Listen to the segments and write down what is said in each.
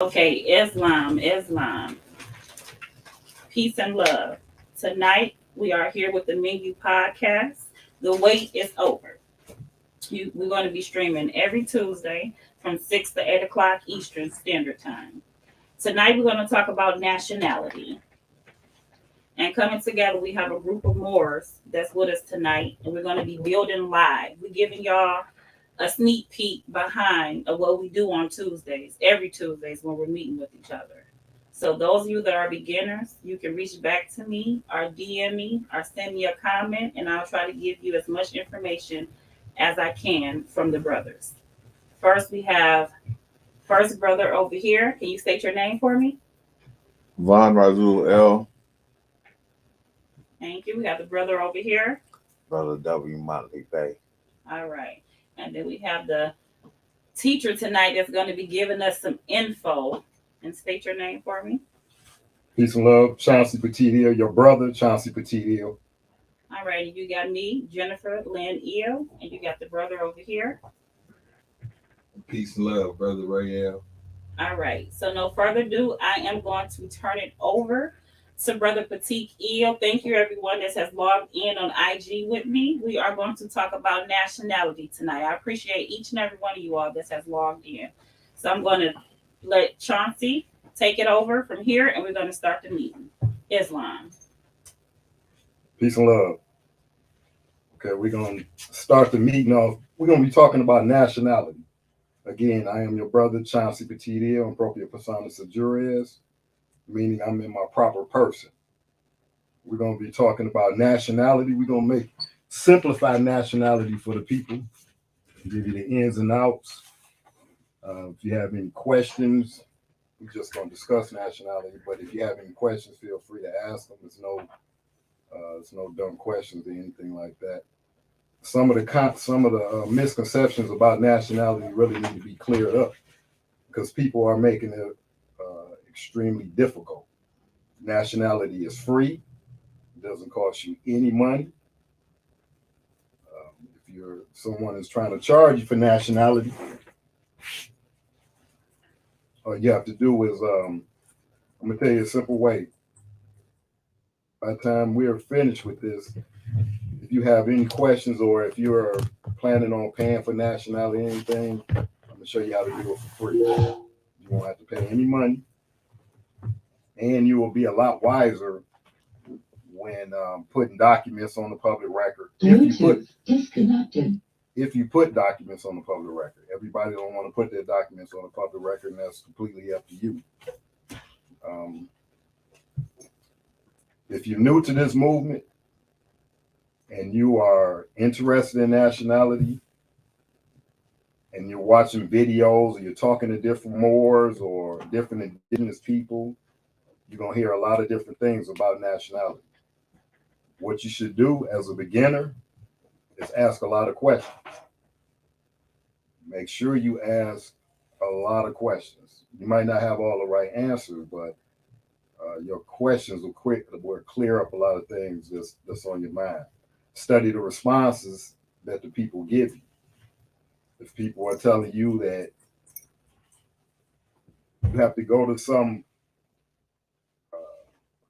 Okay, Islam, peace and love. Tonight we are here with the Menu Podcast. The wait is over. We're going to be streaming every Tuesday from 6 to 8 o'clock Eastern Standard Time. Tonight we're going to talk about nationality. And coming together, we have a group of Moors that's with us tonight, and we're going to be building live. We're giving y'all a sneak peek behind of what we do on Tuesdays, every Tuesdays when we're meeting with each other. So those of you that are beginners, you can reach back to me or DM me or send me a comment, and I'll try to give you as much information as I can from the brothers. First, we have first brother over here. Can you state your name for me? Von Razul L. Thank you. We have the brother over here. Brother W. Motley Bay. All right. And then we have the teacher tonight that's going to be giving us some info. And state your name for me. Peace and love, Chauncey Petitio, your brother, Chauncey Petitio. All right, you got me, Jennifer Lynn Eo, and you got the brother over here. Peace and love, Brother Rayel. All right, so no further ado, I am going to turn it over to Brother Petit Eo. Thank you, everyone that has logged in on IG with me. We are going to talk about nationality tonight. I appreciate each and every one of you all that has logged in. So I'm going to let Chauncey take it over from here, and we're going to start the meeting. Islam. Peace and love. Okay, we're going to start the meeting off. We're going to be talking about nationality. Again, I am your brother, Chauncey Petitio, and propria persona Jures, meaning I'm in my proper person. We're going to be talking about nationality. We're going to simplify nationality for the people, give you the ins and outs. If you have any questions, we're just going to discuss nationality. But if you have any questions, feel free to ask them. There's no dumb questions or anything like that. Some of the misconceptions about nationality really need to be cleared up because people are making it extremely difficult. Nationality is free; it doesn't cost you any money. If someone is trying to charge you for nationality, all you have to do is I'm gonna tell you a simple way. By the time we're finished with this, if you have any questions or if you're planning on paying for nationality or anything, I'm gonna show you how to do it for free. You won't have to pay any money, and you will be a lot wiser when putting documents on the public record. If you put documents on the public record, everybody don't want to put their documents on the public record, and that's completely up to you. If you're new to this movement and you are interested in nationality and you're watching videos or you're talking to different Moors or different indigenous people, you're going to hear a lot of different things about nationality. What you should do as a beginner is ask a lot of questions. Make sure you ask a lot of questions. You might not have all the right answers, but your questions will clear up a lot of things that's on your mind. Study the responses that the people give you. If people are telling you that you have to go to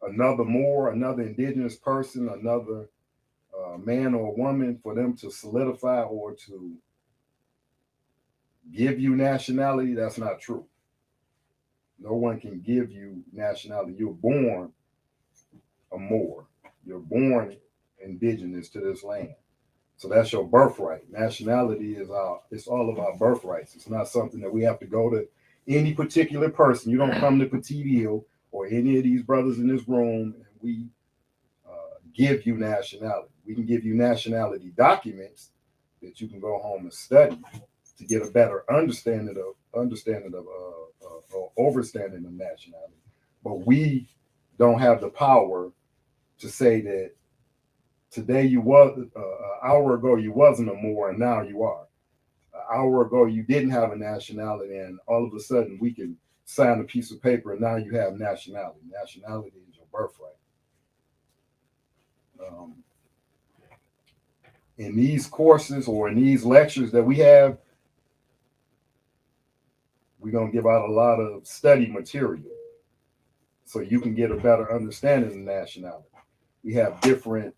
another Moor, another indigenous person, another man or woman for them to solidify or to give you nationality, that's not true. No one can give you nationality. You're born a Moor. You're born indigenous to this land. So that's your birthright. Nationality it's all of our birthrights. It's not something that we have to go to any particular person. You don't come to Petitio or any of these brothers in this room and we give you nationality. We can give you nationality documents that you can go home and study to get a better understanding of overstanding of nationality. But we don't have the power to say that today you was an hour ago you wasn't a Moor and now you are. An hour ago you didn't have a nationality and all of a sudden we can sign a piece of paper and now you have nationality. Nationality is your birthright. In these courses or in these lectures that we have, We're going to give out a lot of study material so you can get a better understanding of nationality. We have different,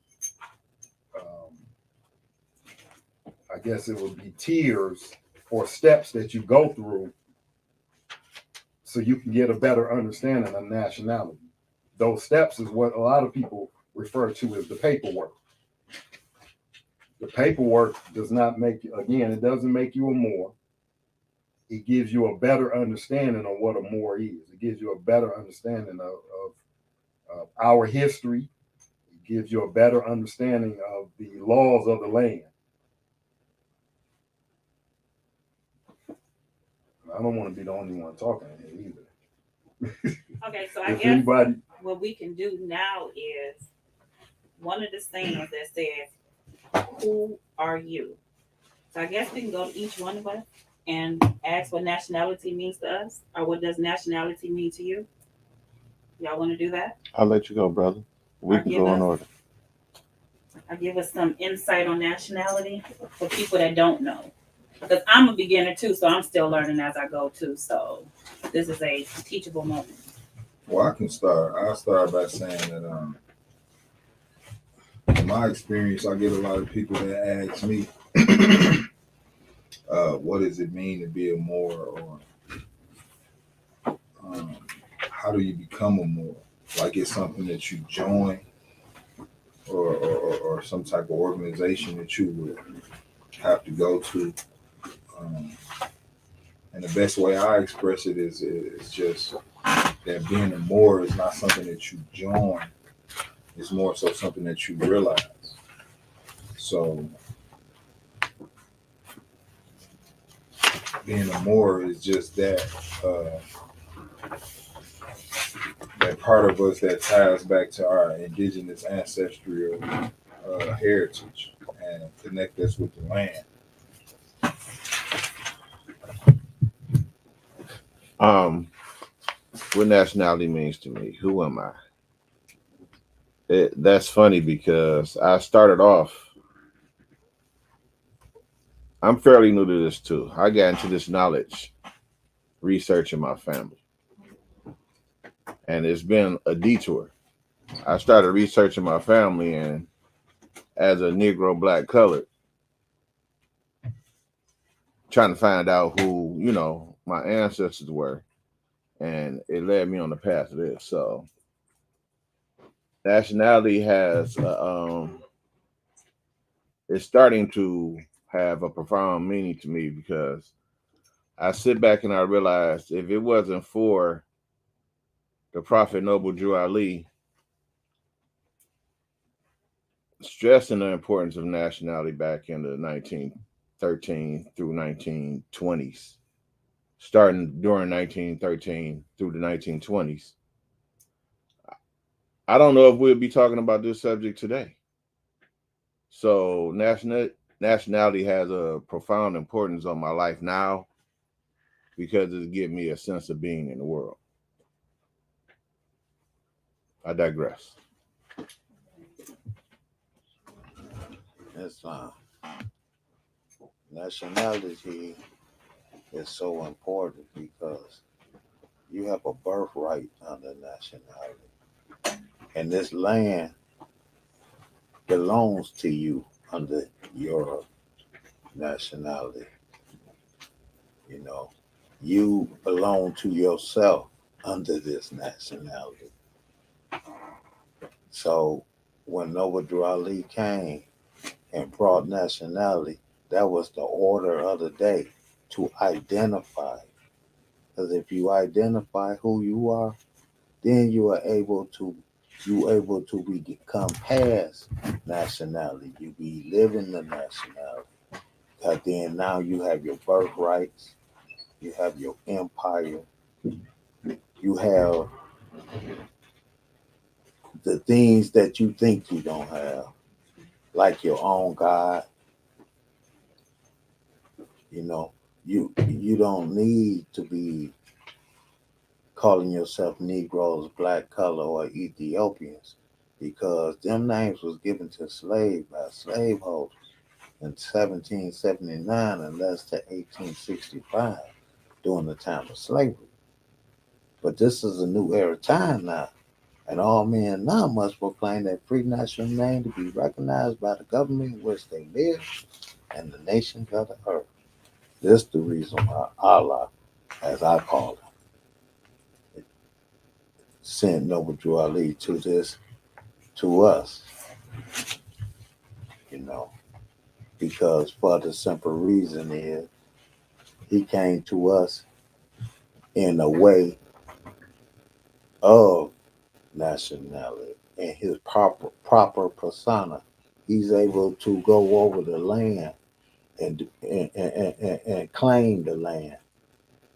I guess it would be tiers or steps that you go through so you can get a better understanding of nationality. Those steps is what a lot of people refer to as the paperwork. The paperwork does not make you, again, it doesn't make you a Moor. It gives you a better understanding of what a Moor is. It gives you a better understanding of our history. It gives you a better understanding of the laws of the land. I don't want to be the only one talking here either. Okay, so I If guess anybody, what we can do now is one of the sayings that says, "Who are you?" So I guess we can go to each one of us and ask what nationality means to us, or what does nationality mean to you? Y'all want to do that? I'll let you go, brother. We I'll can give go in us- order. I'll give us some insight on nationality for people that don't know. Because I'm a beginner too, so I'm still learning as I go too. So this is a teachable moment. Well, I can start. I'll start by saying that in my experience, I get a lot of people that ask me, what does it mean to be a Moor, or how do you become a Moor? Like it's something that you join, or some type of organization that you would have to go to. And the best way I express it is just that being a Moor is not something that you join. It's more so something that you realize. So being a Moor is just that that part of us that ties back to our indigenous ancestral heritage and connect us with the land. What nationality means to me. Who am I? That's funny because I started off. I'm fairly new to this too. I got into this knowledge researching my family, and it's been a detour. I started researching my family, and as a Negro, black, colored, trying to find out who my ancestors were, and it led me on the path of this. So nationality has it's starting to have a profound meaning to me because I sit back and I realize if it wasn't for the Prophet Noble Drew Ali stressing the importance of nationality back in the 1913 through 1920s, starting during 1913 through the 1920s, I don't know if we'll be talking about this subject today. So nationality has a profound importance on my life now because it gives me a sense of being in the world. I digress. Islam. Nationality is so important because you have a birthright under nationality. And this land belongs to you under your nationality. You know, you belong to yourself under this nationality. So when Noble Drew Ali came and brought nationality, that was the order of the day, to identify. Because if you identify who you are, then you are able to become past nationality. You be living the nationality. Because then now you have your birthrights, you have your empire, you have the things that you think you don't have, like your own God. You know, you don't need to be calling yourself Negroes, black, color, or Ethiopians, because them names was given to slaves by slaveholders in 1779 and less to 1865. during the time of slavery. But this is a new era time now, and all men now must proclaim their free national name to be recognized by the government in which they live and the nations of the earth. This is the reason why Allah, as I call it, sent Noble Drew Ali to us, you know, because for the simple reason is he came to us in a way of nationality and his proper persona. He's able to go over the land and claim the land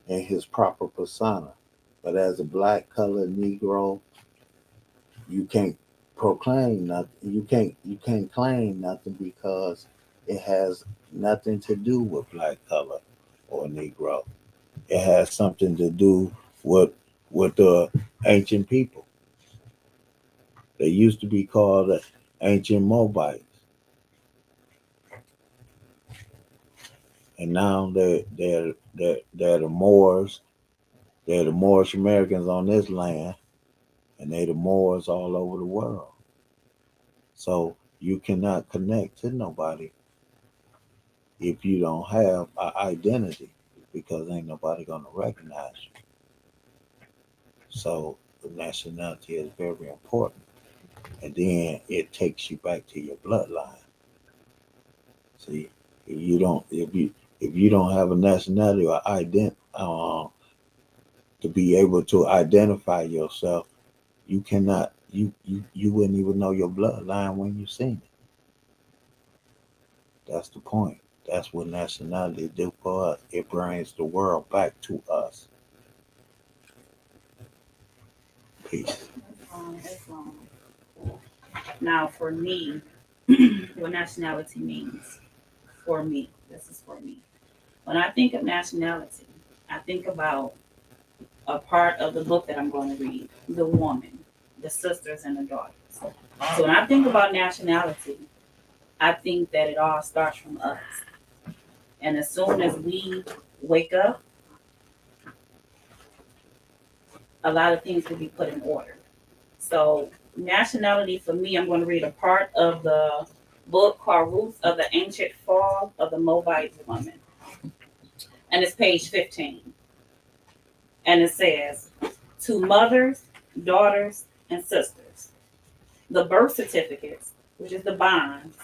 in his proper persona. But as a black colored Negro, you can't proclaim nothing. You can't claim nothing because it has nothing to do with black color or Negro. It has something to do with the ancient people. They used to be called the ancient Moabites, and now they're the Moors. They're the Moorish Americans on this land, and they're the Moors all over the world. So you cannot connect to nobody if you don't have an identity, because ain't nobody gonna recognize you. So the nationality is very important, and then it takes you back to your bloodline. See, if you don't have a nationality or to be able to identify yourself, you cannot you wouldn't even know your bloodline when you seen it. That's the point. That's what nationality do for us. It brings the world back to us. Peace. Islam. Now, for me, what nationality means for me, this is for me. When I think of nationality, I think about a part of the book that I'm going to read, the woman, the sisters, and the daughters. So when I think about nationality, I think that it all starts from us. And as soon as we wake up, a lot of things will be put in order. So nationality for me, I'm going to read a part of the book called Roots of the Ancient Fall of the Moabite Woman. And it's page 15. And it says, to mothers, daughters, and sisters, the birth certificates, which is the bonds,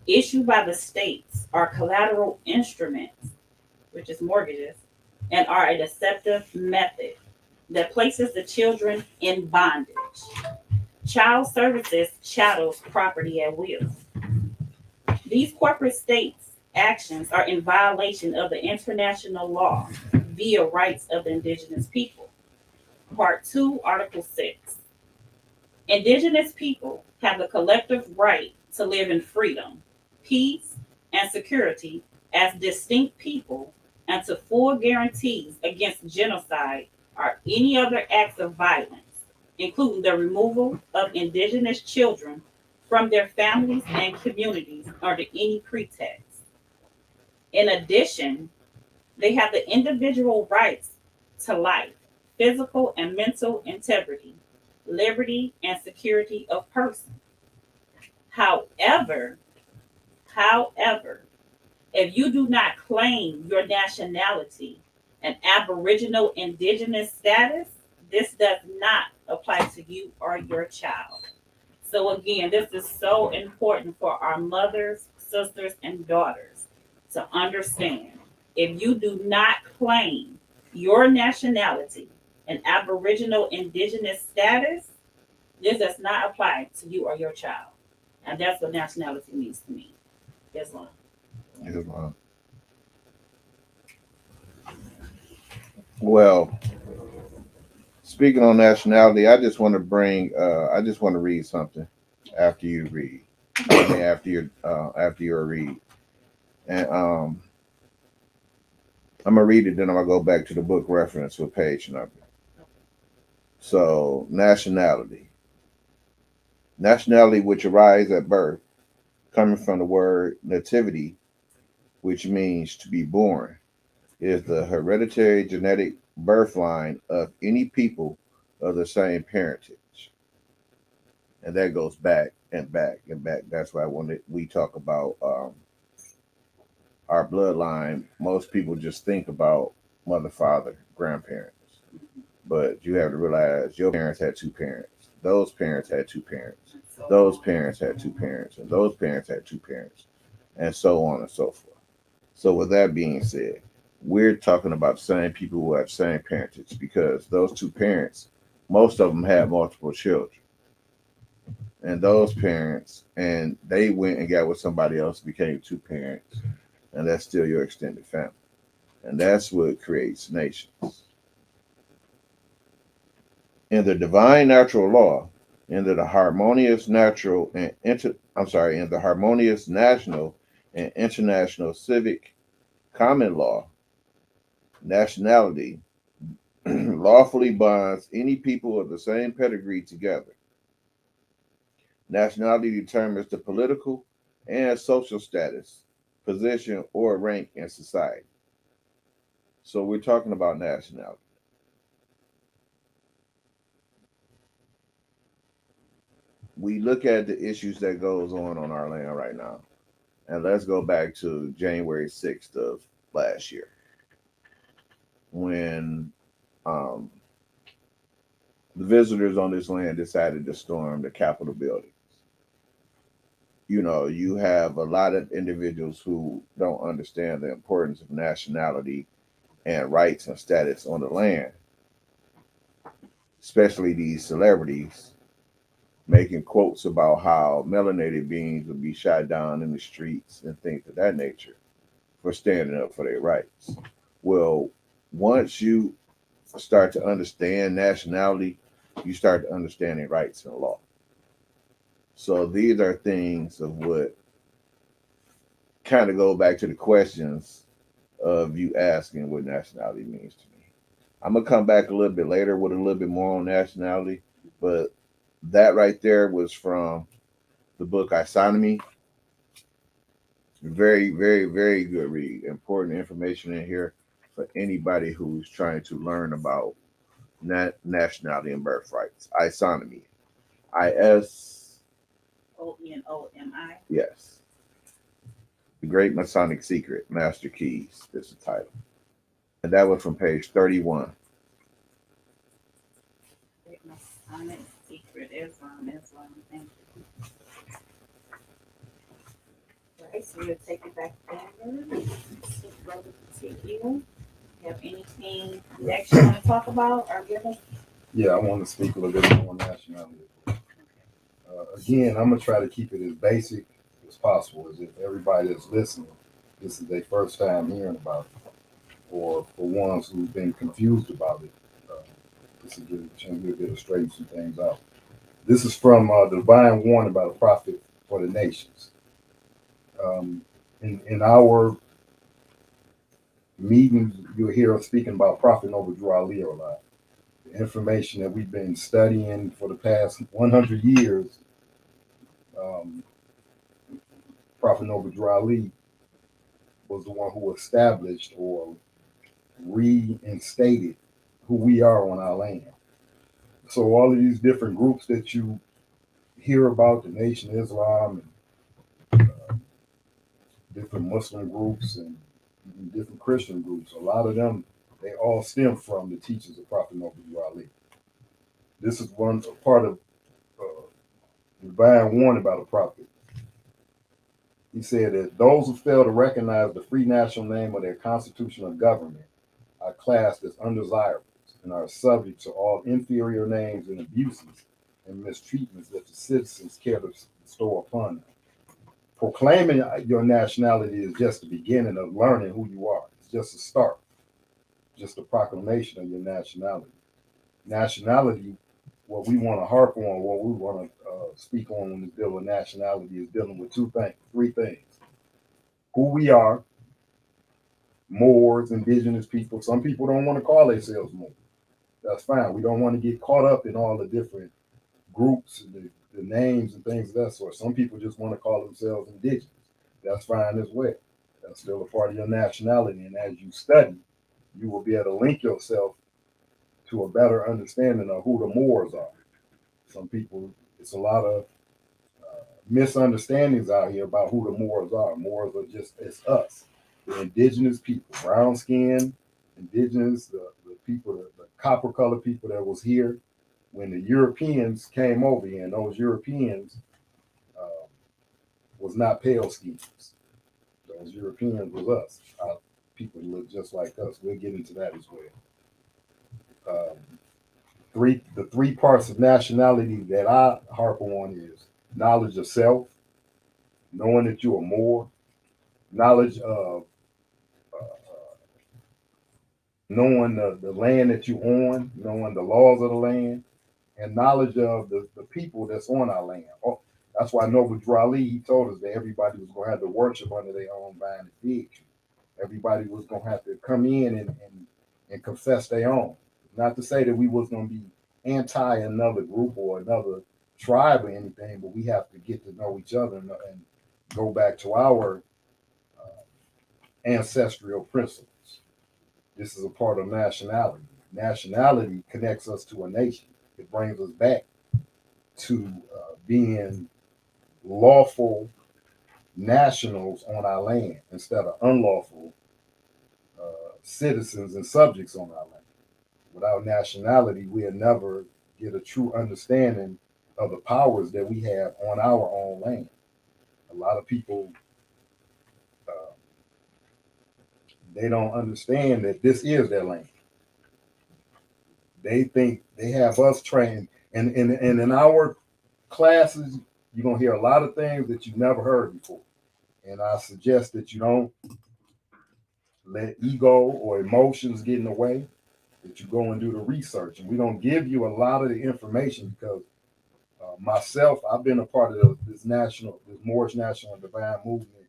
issued by the states are collateral instruments, which is mortgages, and are a deceptive method that places the children in bondage. Child services chattels property at will. These corporate states' actions are in violation of the international law via rights of the indigenous people. Part 2, Article 6. Indigenous people have the collective right to live in freedom, peace, and security as distinct people, and to full guarantees against genocide or any other acts of violence, including the removal of indigenous children from their families and communities under any pretext. In addition, they have the individual rights to life, physical and mental integrity, liberty, and security of person. However, if you do not claim your nationality and Aboriginal indigenous status, this does not apply to you or your child. So again, this is so important for our mothers, sisters, and daughters to understand. If you do not claim your nationality and Aboriginal indigenous status, this does not apply to you or your child. And that's what nationality means to me. Islam. Islam. Well, speaking on nationality, I just want to read something after you read. I mean, after you read. And I'm gonna read it, then I'm gonna go back to the book reference with page number. So, nationality. Nationality which arises at birth, coming from the word nativity, which means to be born, is the hereditary genetic birth line of any people of the same parentage. And that goes back and back and back. That's why when we talk about our bloodline, most people just think about mother, father, grandparents. But you have to realize your parents had two parents. Those parents had two parents. Those parents had two parents. And those parents had two parents. And so on and so forth. So with that being said, we're talking about the same people who have the same parentage because those two parents, most of them had multiple children. And those parents, and they went and got with somebody else, became two parents, and that's still your extended family. And that's what creates nations. In the divine natural law, in the harmonious natural and in the harmonious national and international civic common law, nationality lawfully bonds any people of the same pedigree together. Nationality determines the political and social status, position, or rank in society. So we're talking about nationality. We look at the issues that goes on our land right now. And let's go back to January 6th of last year when um, the visitors on this land decided to storm the Capitol building. You know, you have a lot of individuals who don't understand the importance of nationality and rights and status on the land, especially these celebrities making quotes about how melanated beings would be shot down in the streets and things of that nature for standing up for their rights. Well, once you start to understand nationality, you start to understand their rights and law. So these are things of what kind of go back to the questions of you asking what nationality means to me. I'm gonna come back a little bit later with a little bit more on nationality, but that right there was from the book Isonomy. Very, very, very good read. Important information in here for anybody who's trying to learn about nationality and birthrights. Isonomy. IS. ONOMI. Yes. The Great Masonic Secret, Master Keys. Is the title. And that was from page 31. Masonic Secret, Islam. Thank you. Right, so we'll take it back there. Brother TQ, have anything next you want to talk about or give us? Yeah, I want to speak a little bit more on nationality. Again, I'm gonna try to keep it as basic as possible, as if everybody that's listening, this is their first time hearing about it, or for ones who've been confused about it. This is a chance to straighten some things out. This is from the Divine Warning by the Prophet for the Nations. In our meetings, you'll hear us speaking about Prophet Noble Drew Ali a lot. The information that we've been studying for the past 100 years, Prophet Noble Drew Ali was the one who established or reinstated who we are on our land. So all of these different groups that you hear about, the Nation of Islam, and different Muslim groups and different Christian groups, a lot of them, they all stem from the teachings of Prophet Noble Drew Ali. This is one part of the divine warning by the prophet. He said that those who fail to recognize the free national name of their constitutional government are classed as undesirables and are subject to all inferior names and abuses and mistreatments that the citizens care to bestow upon them. Proclaiming your nationality is just the beginning of learning who you are. It's just a start, just a proclamation of your nationality. Nationality, what we want to harp on, what we want to speak on when we deal with nationality is dealing with three things. Who we are, Moors, indigenous people. Some people don't want to call themselves Moors. That's fine. We don't want to get caught up in all the different groups and the names and things of that sort. Some people just want to call themselves indigenous. That's fine as well. That's still a part of your nationality. And as you study, you will be able to link yourself to a better understanding of who the Moors are. Some people, it's a lot of misunderstandings out here about who the Moors are. Moors are just, it's us, the indigenous people, brown skin, indigenous, the people, the copper colored people that was here when the Europeans came over here, and those Europeans was not pale skins. Those Europeans was us. Our people look just like us. We'll get into that as well. The three parts of nationality that I harp on is knowledge of self, knowing that you are more, knowledge of knowing the land that you own, knowing the laws of the land, and knowledge of the people that's on our land. Oh, that's why Noble Drew Ali, he told us that everybody was going to have to worship under their own vine and fig tree. Everybody was going to have to come in and confess their own. Not to say that we was going to be anti another group or another tribe or anything, but we have to get to know each other and go back to our ancestral principles. This is a part of nationality. Nationality connects us to a nation. It brings us back to being lawful nationals on our land instead of unlawful citizens and subjects on our land. Without nationality, we'll never get a true understanding of the powers that we have on our own land. A lot of people, they don't understand that this is their land. They think they have us trained, and in our classes, you're gonna hear a lot of things that you've never heard before. And I suggest that you don't let ego or emotions get in the way, that you go and do the research. And we don't give you a lot of the information because myself, I've been a part of this Moorish National and Divine Movement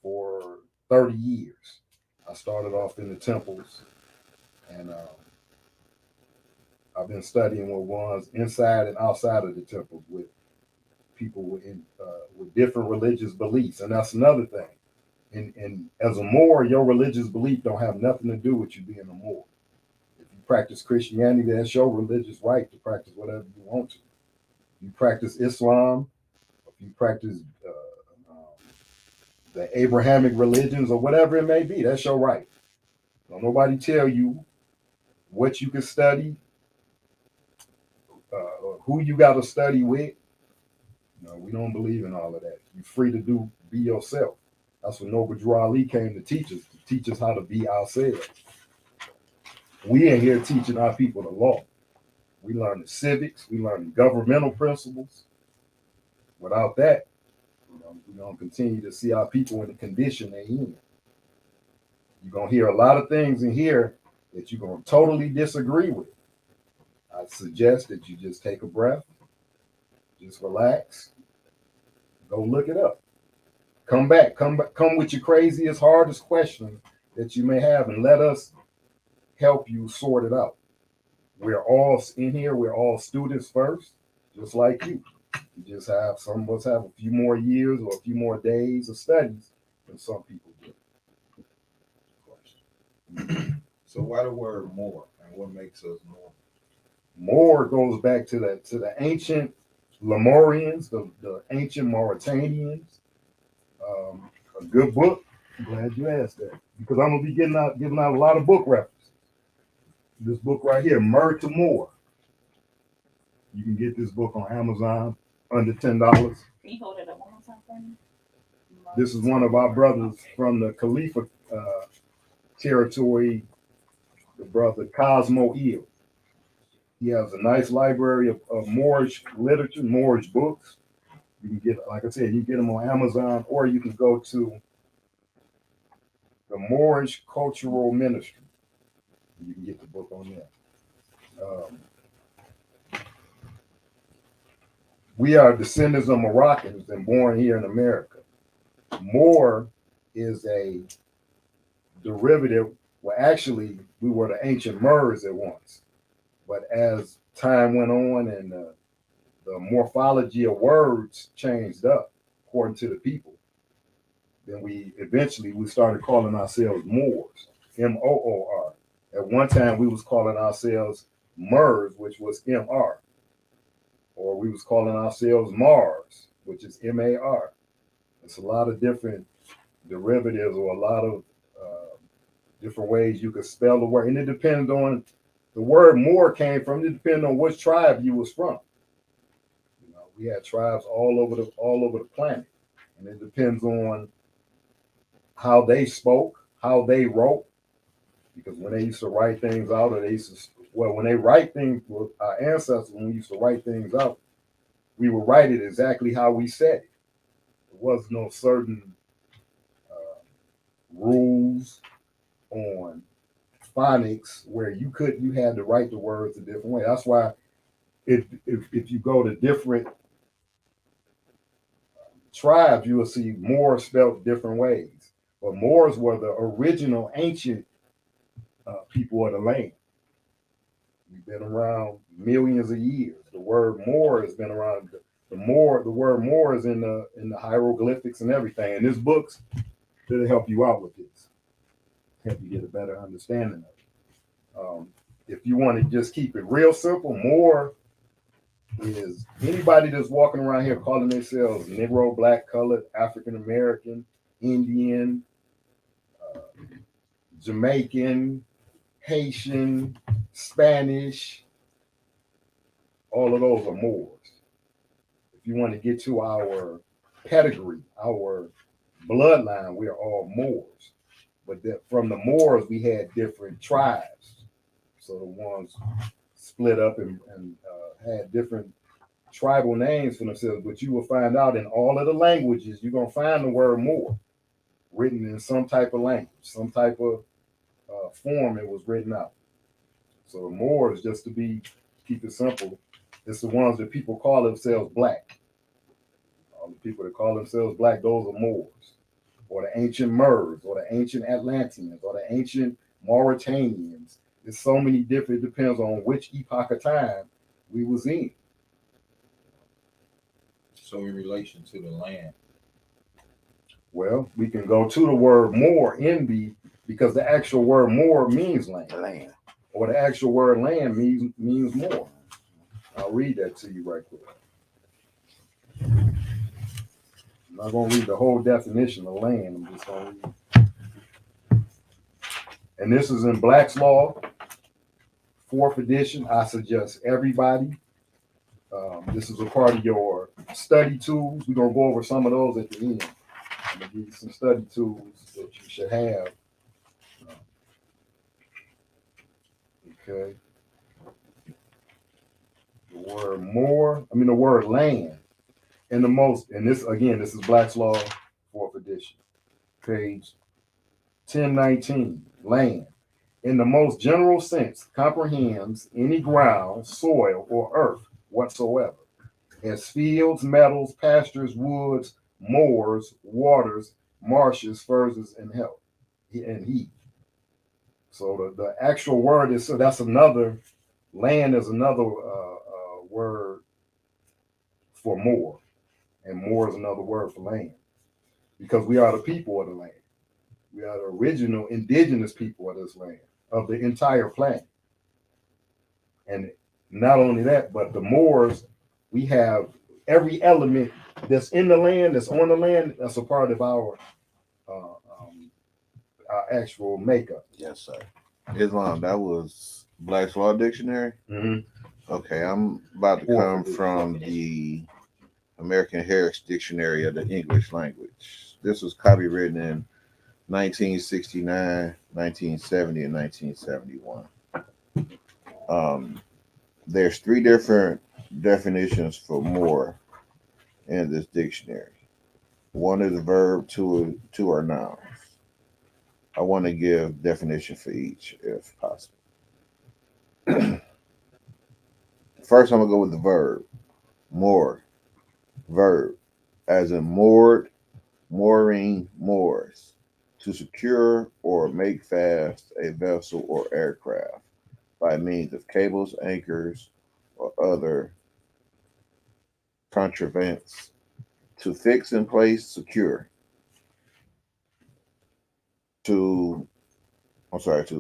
for 30 years. I started off in the temples, and I've been studying what was inside and outside of the temples with people with different religious beliefs. And that's another thing. And as a Moor, your religious belief don't have nothing to do with you being a Moor. If you practice Christianity, that's your religious right to practice whatever you want to. If you practice Islam, if you practice the Abrahamic religions or whatever it may be, that's your right. Don't nobody tell you what you can study, who you got to study with. No, we don't believe in all of that. You're free to be yourself. That's what Noble Drew Ali came to teach us how to be ourselves. We ain't here teaching our people the law. We learn the civics, we learn the governmental principles. Without that, we're going to continue to see our people in the condition they're in. You're going to hear a lot of things in here that you're going to totally disagree with. I suggest that you just take a breath, just relax, go look it up. Come back, come with your craziest, hardest questions that you may have, and let us help you sort it out. We're all in here, we're all students first, just like you. You just have, some of us have a few more years or a few more days of studies than some people do. So why the word more, and what makes us more? More goes back to the ancient Lemurians, the ancient Mauritanians. A good book. I'm glad you asked that, because I'm gonna be giving out a lot of book references. This book right here, Mer to More. You can get this book on Amazon under $10. Can you hold it up one more time for me? This is one of our brothers from the Khalifa territory, the brother Cosmo Eel. He has a nice library of Moorish literature, Moorish books. You can get, like I said, you can get them on Amazon, or you can go to the Moorish Cultural Ministry. You can get the book on there. We are descendants of Moroccans and born here in America. Moor is a derivative. Well, actually, we were the ancient Moors at once. But as time went on and the morphology of words changed up according to the people, then we started calling ourselves Moors, Moor. At one time, we was calling ourselves MERS, which was MR, or we was calling ourselves Mars, which is MAR. It's a lot of different derivatives or a lot of different ways you could spell the word, and it depends on the word "more" came from. It depends on which tribe you was from. You know, we had tribes all over the planet, and it depends on how they spoke, how they wrote. Because when they used to write things out, or they used to, well, when they write things, well, our ancestors, when we used to write things out, we would write it exactly how we said it. There was no certain rules on phonics where you had to write the words a different way. That's why if you go to different tribes, you will see Moor spelled different ways. But Moors were the original ancient people of the land. We've been around millions of years. The word Moor has been around. The word Moor is in the hieroglyphics and everything. And this book's to help you out with this, help you get a better understanding of it. If you want to just keep it real simple, Moor is anybody that's walking around here calling themselves Negro, black, colored, African American, Indian, Jamaican, Haitian, Spanish. All of those are Moors. If you want to get to our pedigree, our bloodline, we are all Moors. But from the Moors, we had different tribes. So the ones split up and had different tribal names for themselves. But you will find out in all of the languages, you're going to find the word Moor written in some type of language, some type of form it was written out. So the Moors, just to keep it simple, it's the ones that people call themselves black. All the people that call themselves black, those are Moors. Or the ancient Mers, or the ancient Atlanteans, or the ancient Mauritanians. There's so many different, it depends on which epoch of time we was in. So in relation to the land, Well, we can go to the word more because the actual word more means land. Land. Or the actual word land means more. I'll read that to you right quick. I'm not going to read the whole definition of land. I'm just going to read. And this is in Black's Law, 4th edition. I suggest everybody. This is a part of your study tools. We're going to go over some of those at the end. I'm going to give you some study tools that you should have. Okay. The word land. And this is Black's Law, 4th edition, page 1019, land. In the most general sense, comprehends any ground, soil, or earth whatsoever, as fields, meadows, pastures, woods, moors, waters, marshes, furzes, and heath. So the actual word is, so that's another, land is another word for more. And more is another word for land. Because we are the people of the land. We are the original indigenous people of this land, of the entire planet. And not only that, but the Moors, we have every element that's in the land, that's on the land, that's a part of our actual makeup. Yes, sir. Islam, that was Black's Law Dictionary. Mm-hmm. Okay, I'm about to come from the American Heritage Dictionary of the English language. This was copywritten in 1969, 1970, and 1971. There's 3 different definitions for more in this dictionary. 1 is a verb, 2 are nouns. I want to give definition for each if possible. First, I'm going to go with the verb. Moor. Verb. As in moored, mooring, moors. To secure or make fast a vessel or aircraft by means of cables, anchors, or other contrivance. To fix in place, secure. To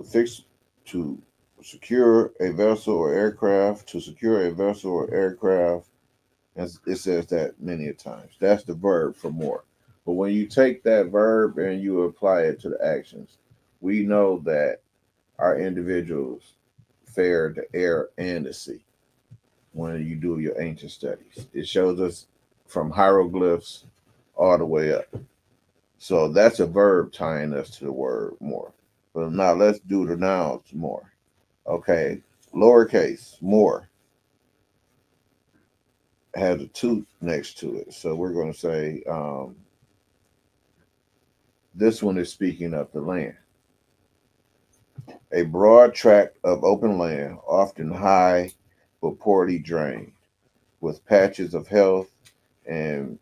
fix to secure a vessel or aircraft, to secure a vessel or aircraft. And it says that many a times. That's the verb for more. But when you take that verb and you apply it to the actions, we know that our individuals fared the air and the sea when you do your ancient studies. It shows us from hieroglyphs all the way up. So that's a verb tying us to the word more. But now let's do the nouns more. Okay, lowercase more has a two next to it. So we're going to say this one is speaking of the land. A broad tract of open land, often high but poorly drained, with patches of heath and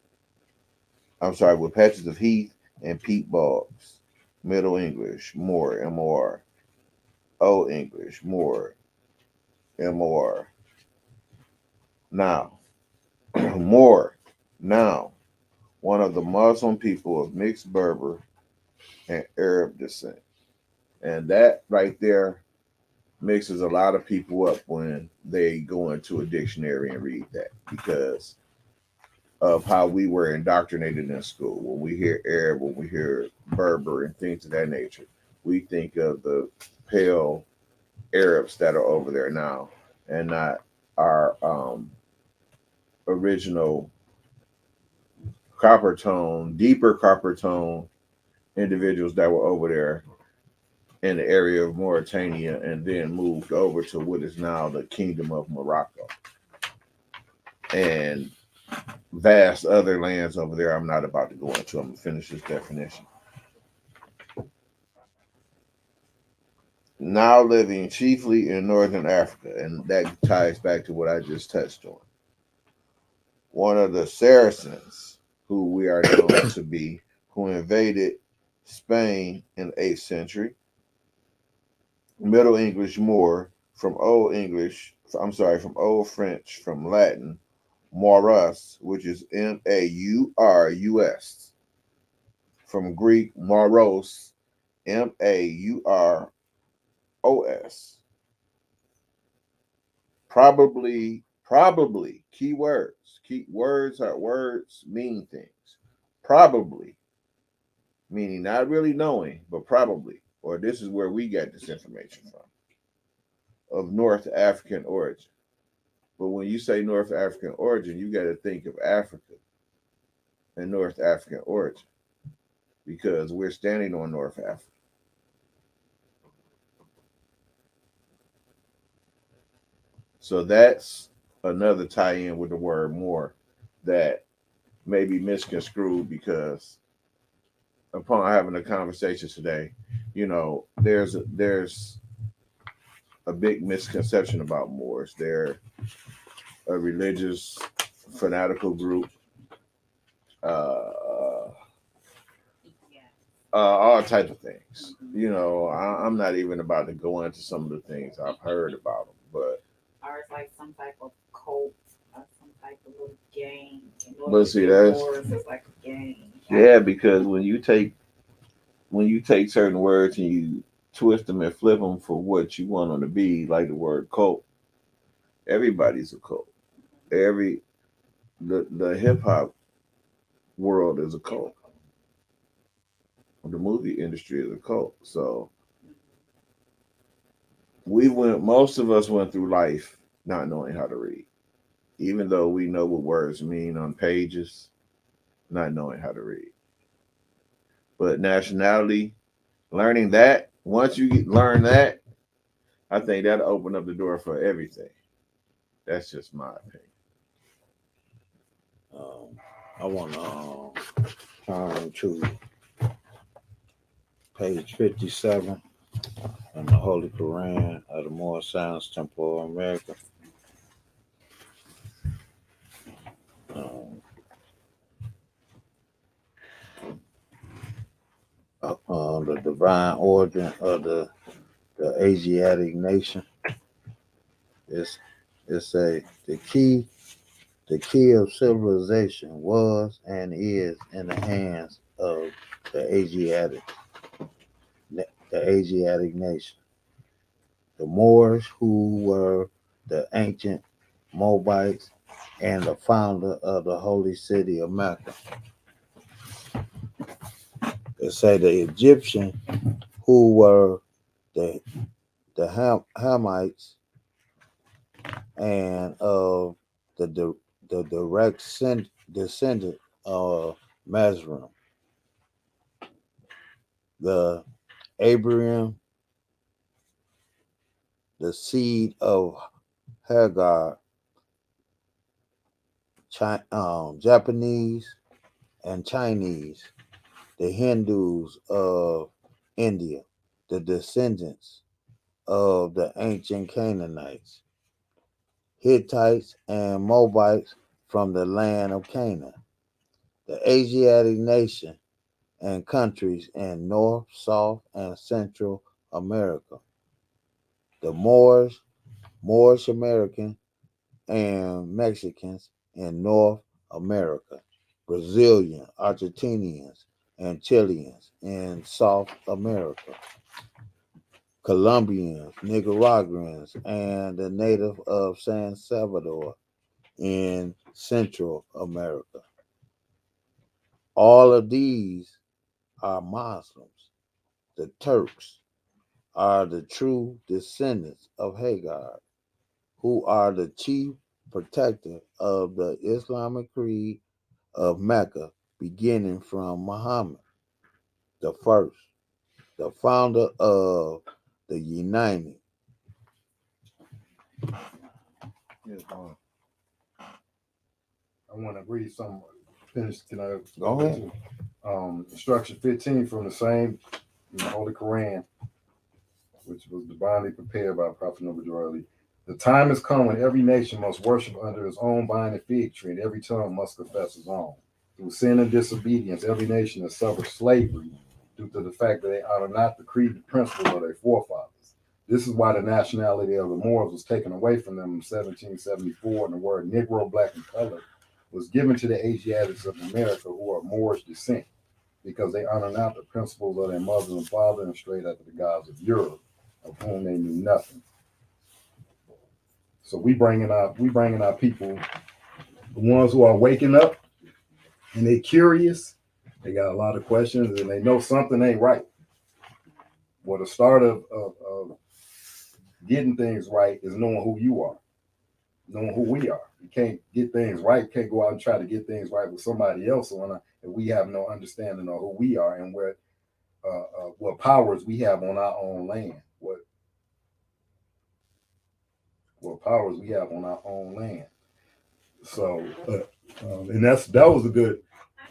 with patches of heath and peat bogs. Middle English, more, M-O-R. Old English, more, M-O-R. Now, more, now, one of the Muslim people of mixed Berber and Arab descent. And that right there mixes a lot of people up when they go into a dictionary and read that because of how we were indoctrinated in school. When we hear Arab, when we hear Berber and things of that nature, we think of the pale Arabs that are over there now and not our original deeper copper tone individuals that were over there in the area of Mauritania and then moved over to what is now the Kingdom of Morocco and vast other lands over there I'm not about to go into. I'm going to finish this definition. Now living chiefly in northern Africa, and that ties back to what I just touched on. One of the Saracens, who we are known to be, who invaded Spain in the 8th century. Middle English more, from Old French, from Latin, Maurus, which is Maurus, from Greek, Mauros, Mauros. Probably, key words. Key words mean things. Probably, meaning not really knowing, but probably, or this is where we get this information from, of North African origin. But when you say North African origin, you got to think of Africa and North African origin because we're standing on North Africa. So that's another tie-in with the word more that may be misconstrued because upon having a conversation today, there's a big misconception about Moors. They're a religious, fanatical group, all types of things. I'm not even about to go into some of the things I've heard about them, but Or it's like some type of cult or some type of little game. But see, that's it's like a game. Yeah, because when you take certain words and you twist them and flip them for what you want them to be, like the word cult, everybody's a cult. The hip hop world is a cult. The movie industry is a cult. So most of us went through life not knowing how to read, even though we know what words mean on pages, not knowing how to read. But nationality, learning that, once you learn that, I think that'll open up the door for everything. That's just my opinion. I want to turn to page 57 in the Holy Quran of the Moorish Science Temple of America. The divine origin of the Asiatic nation. It's the key of civilization was and is in the hands of the Asiatic nation. the Moors, who were the ancient Moabites and the founder of the holy city of Mecca. They say the Egyptian, who were the Hamites and of the direct descendant of Mesrim, the Abraham, the seed of Hagar, Japanese and Chinese, the Hindus of India, the descendants of the ancient Canaanites, Hittites and Moabites from the land of Canaan, the Asiatic nation and countries in North, South, and Central America, the Moorish American, and Mexicans in North America, Brazilian, Argentinians, and Chileans in South America, Colombians, Nicaraguans, and the native of San Salvador in Central America. All of these are Muslims. The Turks are the true descendants of Hagar, who are the chief protector of the Islamic creed of Mecca, beginning from Muhammad the first, the founder of the United. Yes, I want to read some. Finish. Can I Go ahead. Instruction 15 from the same Holy Quran, which was divinely prepared by Prophet Noble Drew Ali. The time has come when every nation must worship under its own vine and fig tree, and every tongue must confess its own. Through sin and disobedience, every nation has suffered slavery due to the fact that they honor not the creed and principles of their forefathers. This is why the nationality of the Moors was taken away from them in 1774, and the word Negro, black, and colored was given to the Asiatics of America who are Moorish descent, because they honor not the principles of their mother and father and strayed after the gods of Europe, of whom they knew nothing. So we bringing our people, the ones who are waking up and they curious, they got a lot of questions and they know something ain't right. Well, the start of getting things right is knowing who you are, knowing who we are. You can't get things right, can't go out and try to get things right with somebody else if we have no understanding of who we are and what powers we have on our own land, what powers we have on our own land. So, and that was a good,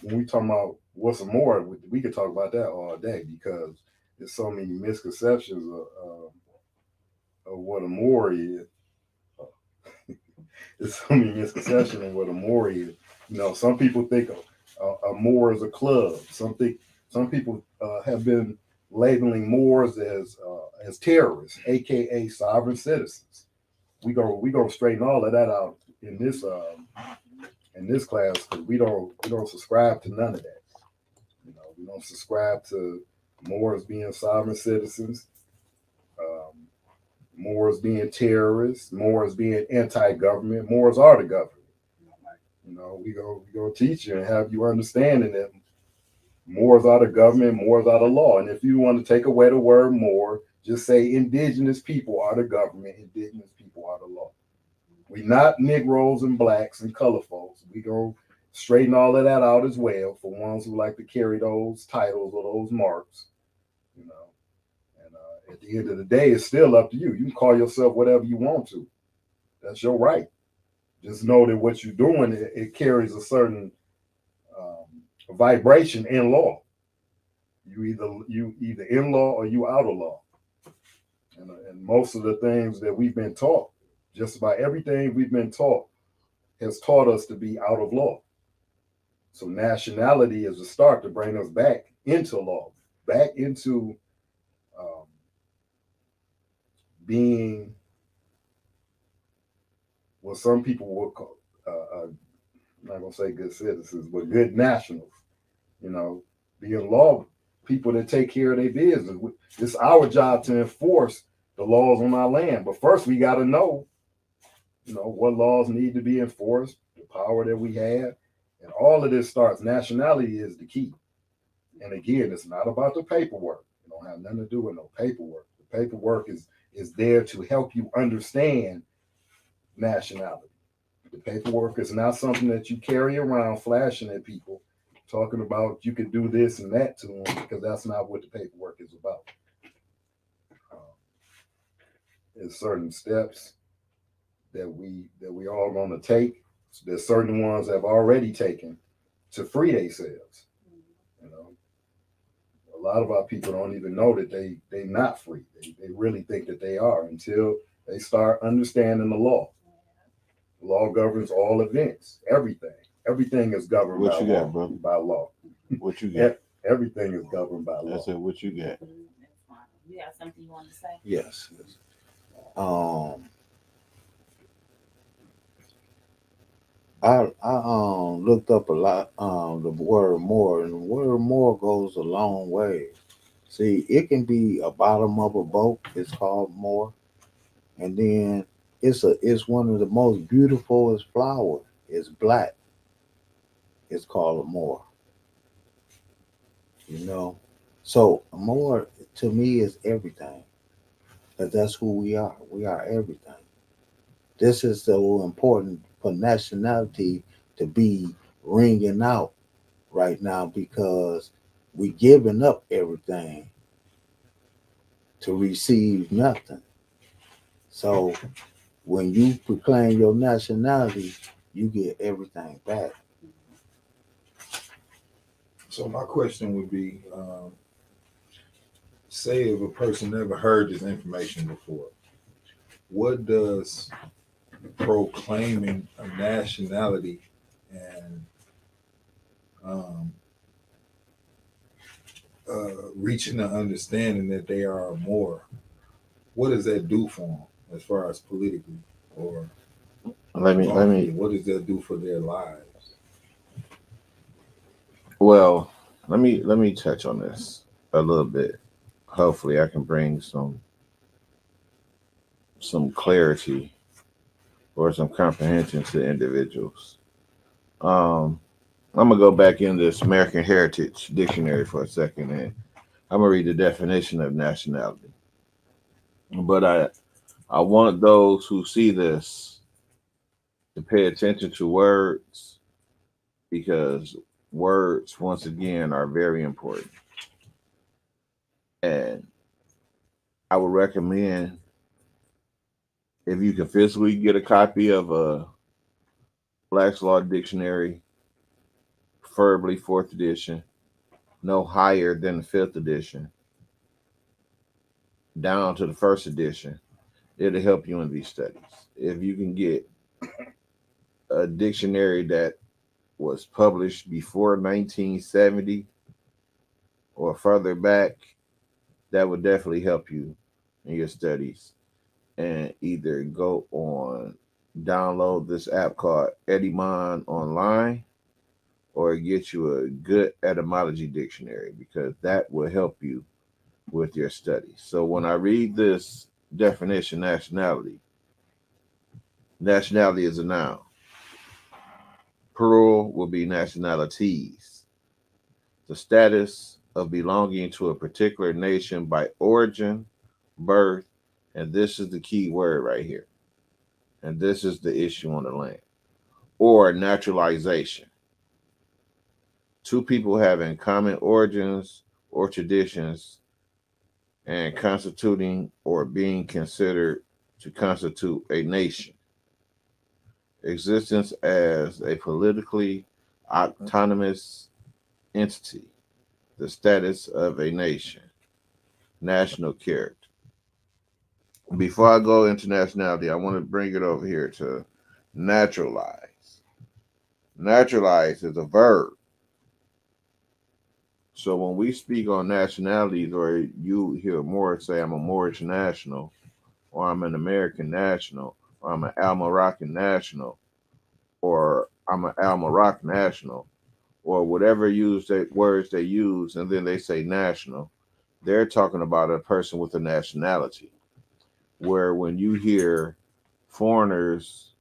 when we talk about what's more, we could talk about that all day, because there's so many misconceptions of what a Moor is. There's so many misconceptions of what a Moor is. Some people think a Moor is a club. Some people have been labeling Moors as terrorists, aka sovereign citizens. We go straighten all of that out in this class, because we don't subscribe to none of that. We don't subscribe to Moors being sovereign citizens, Moors being terrorists, Moors being anti-government. Moors are the government. We go teach you and have you understanding that Moors are the government, Moors are the law. And if you want to take away the word Moor, just say indigenous people are the government, indigenous people are the law. We not Negroes and blacks and color folks. We go straighten all of that out as well for ones who like to carry those titles or those marks. And at the end of the day, it's still up to you. You can call yourself whatever you want to. That's your right. Just know that what you're doing, it carries a certain vibration in law. You either in law or you out of law. And most of the things that we've been taught, just about everything we've been taught, has taught us to be out of law. So nationality is a start to bring us back into law, back into being what some people would call, I'm not going to say good citizens, but good nationals. Being law people that take care of their business. It's our job to enforce the the laws on our land. But first, we got to know, what laws need to be enforced, the power that we have, and all of this starts. Nationality is the key. And again, it's not about the paperwork. It don't have nothing to do with no paperwork. The paperwork is there to help you understand nationality. The paperwork is not something that you carry around flashing at people, talking about you can do this and that to them, because that's not what the paperwork is about. There's certain steps that we all going to take. There's certain ones that have already taken to free themselves. A lot of our people don't even know that they not free. They really think that they are until they start understanding the law. The law governs all events, everything. Everything is governed What by you law. got, bro? By law. What you got? Everything is governed by law. I said, what you got? You have something you want to say? Yes. I looked up a lot the word more, and the word more goes a long way. See, it can be a bottom of a boat. It's called more, and then it's one of the most beautiful flower. It's black. It's called a more. So more to me is everything. Because that's who we are. We are everything. This is so important for nationality to be ringing out right now, because we giving up everything to receive nothing. So when you proclaim your nationality, you get everything back. So my question would be, say if a person never heard this information before, what does proclaiming a nationality and reaching the understanding that they are more, what does that do for them as far as politically, or Let me. what does that do for their lives? Well, let me touch on this a little bit. Hopefully, I can bring some clarity or some comprehension to individuals. I'm gonna go back in this American Heritage Dictionary for a second, and I'm gonna read the definition of nationality. But I want those who see this to pay attention to words, because words, once again, are very important. And I would recommend, if you can physically get a copy of a Black's Law Dictionary, preferably fourth edition, no higher than the fifth edition, down to the first edition, it'll help you in these studies. If you can get a dictionary that was published before 1970 or further back, that would definitely help you in your studies. And either go on, download this app called Edimon online, or get you a good etymology dictionary, because that will help you with your studies. So when I read this definition, nationality is a noun. Plural will be nationalities. The status of belonging to a particular nation by origin, birth, and this is the key word right here. And this is the issue on the land. Or naturalization. Two people having common origins or traditions and constituting or being considered to constitute a nation. Existence as a politically autonomous entity. The status of a nation. National character. Before I go into nationality, I want to bring it over here to naturalize. Naturalize is a verb. So when we speak on nationalities, or you hear Moorish say, I'm a Moorish national, or I'm an American national, or I'm an Al Moroccan national, or I'm an Al Moroccan national, or whatever words they use, and then they say national, they're talking about a person with a nationality. where when you hear foreigners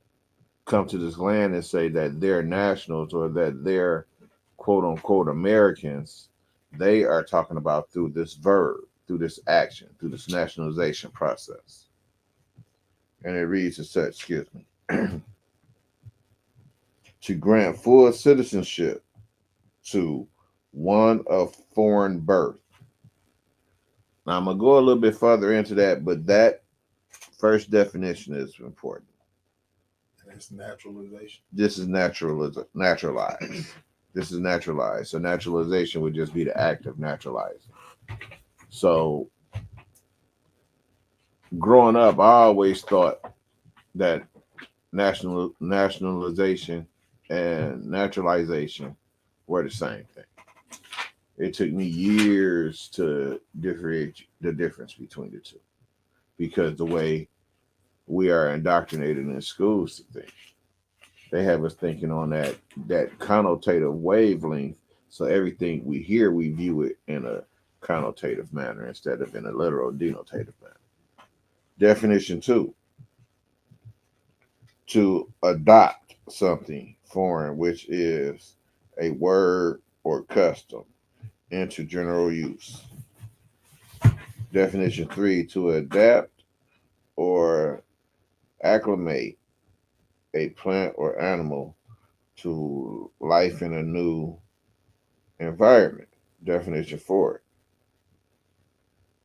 come to this land and say that they're nationals or that they're quote unquote Americans, they are talking about through this verb, through this action, through this nationalization process. And it reads as such, excuse me. To grant full citizenship to one of foreign birth. Now I'm gonna go a little bit further into that, but that first definition is important. And it's naturalization. This is naturalized. This is naturalized. So naturalization would just be the act of naturalizing. So growing up, I always thought that nationalization and naturalization were the same thing. It took me years to differentiate the difference between the two, because the way we are indoctrinated in schools to think, they have us thinking on that connotative wavelength. So everything we hear, we view it in a connotative manner instead of in a literal denotative manner. Definition 2: to adopt something foreign, which is a word or custom, into general use. Definition 3: to adapt or acclimate a plant or animal to life in a new environment. Definition 4: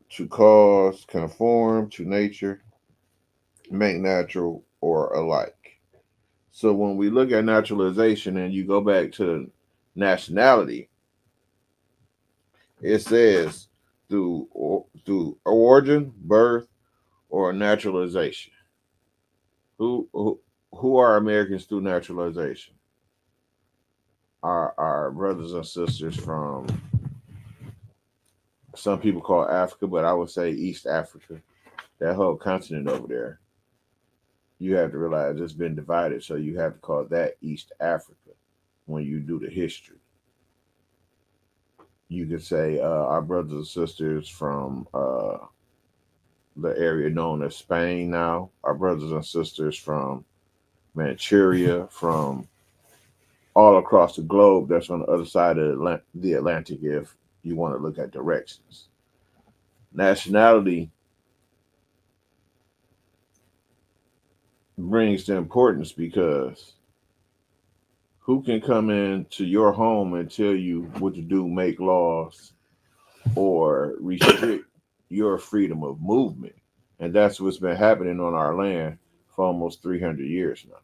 to cause conform to nature, make natural or alike. So when we look at naturalization and you go back to nationality, it says through origin, birth, or naturalization. Who are Americans through naturalization? Our brothers and sisters from, some people call Africa, but I would say East Africa, that whole continent over there. You have to realize it's been divided, so you have to call that East Africa when you do the history. You could say our brothers and sisters from the area known as Spain now, our brothers and sisters from Manchuria, from all across the globe that's on the other side of the Atlantic, if you want to look at directions. Nationality brings the importance because who can come into your home and tell you what to do, make laws, or restrict your freedom of movement? And that's what's been happening on our land for almost 300 years now.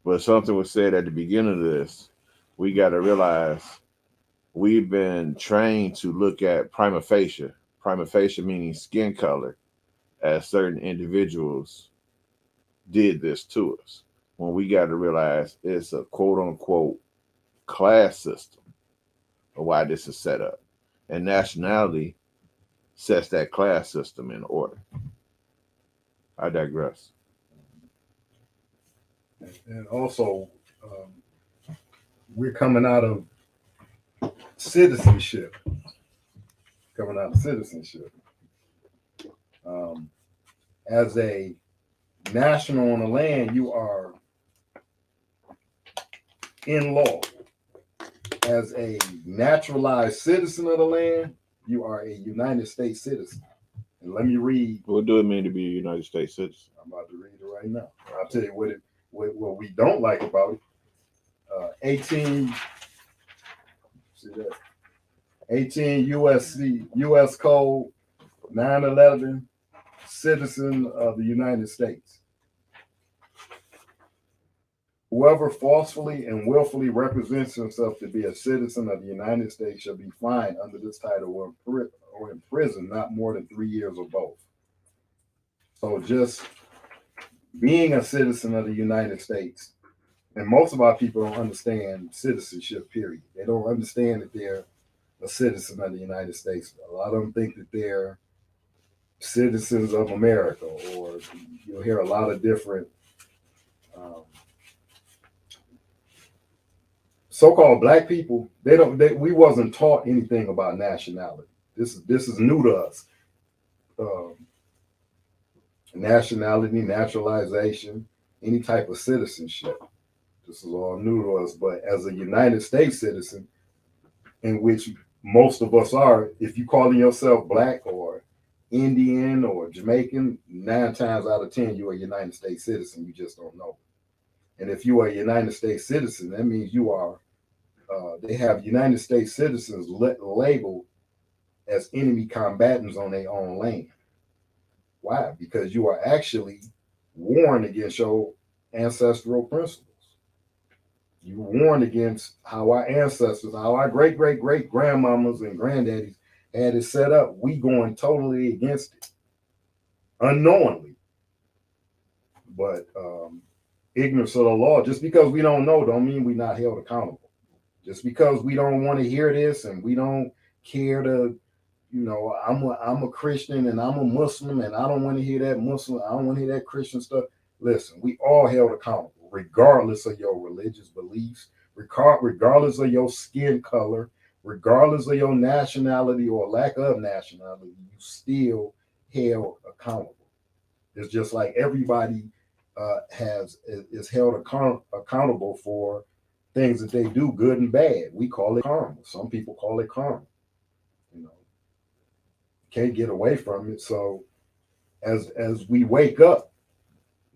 But something was said at the beginning of this. We got to realize we've been trained to look at prima facie meaning skin color, as certain individuals did this to us. When we got to realize it's a quote unquote class system of why this is set up. And nationality sets that class system in order. I digress. And also, we're coming out of citizenship. As a national on the land, you are in law. As a naturalized citizen of the land, you are a United States citizen. And let me read. What do it mean to be a United States citizen? I'm about to read it right now. I'll tell you what we don't like about it. 18 U.S. Code 911, citizen of the United States. Whoever falsely and willfully represents himself to be a citizen of the United States shall be fined under this title or imprisoned not more than 3 years or both. So just being a citizen of the United States, and most of our people don't understand citizenship, period. They don't understand that they're a citizen of the United States. A lot of them think that they're citizens of America, or you'll hear a lot of different so-called black people. We wasn't taught anything about nationality. This is new to us. nationality, naturalization, any type of citizenship. This is all new to us, but as a United States citizen, in which most of us are, if you calling yourself black or Indian or Jamaican, 9 times out of 10, you're a United States citizen. You just don't know. And if you are a United States citizen, that means you are, they have United States citizens labeled as enemy combatants on their own land. Why? Because you are actually warned against your ancestral principles. You warned against how our ancestors, how our great grandmamas and granddaddies had it set up. We going totally against it, unknowingly. But ignorance of the law, just because we don't know, don't mean we're not held accountable. Just because we don't want to hear this and we don't care to, I'm a Christian and I'm a Muslim and I don't want to hear that Muslim, I don't want to hear that Christian stuff. Listen, we all held accountable, regardless of your religious beliefs, regardless of your skin color, regardless of your nationality or lack of nationality, you still held accountable. It's just like everybody is held accountable for things that they do, good and bad. We call it karma. Some people call it karma. Can't get away from it. So as we wake up,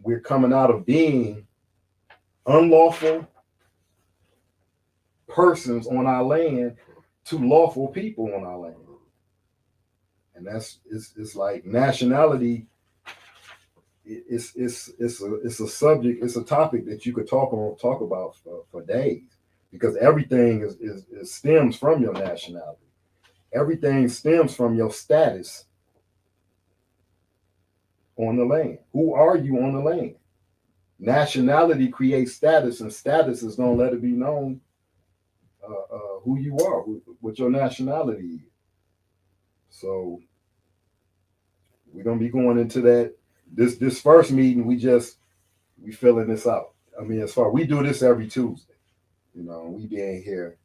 we're coming out of being unlawful persons on our land to lawful people on our land. And it's like nationality. It's a subject, it's a topic that you could talk about for days, because everything is stems from your nationality. Everything stems from your status on the land. Who are you on the land? Nationality creates status, and status is going to let it be known who you are, what your nationality is. So we're going to be going into that. This first meeting, we filling this out. I mean, as far we do this every Tuesday, we be in here.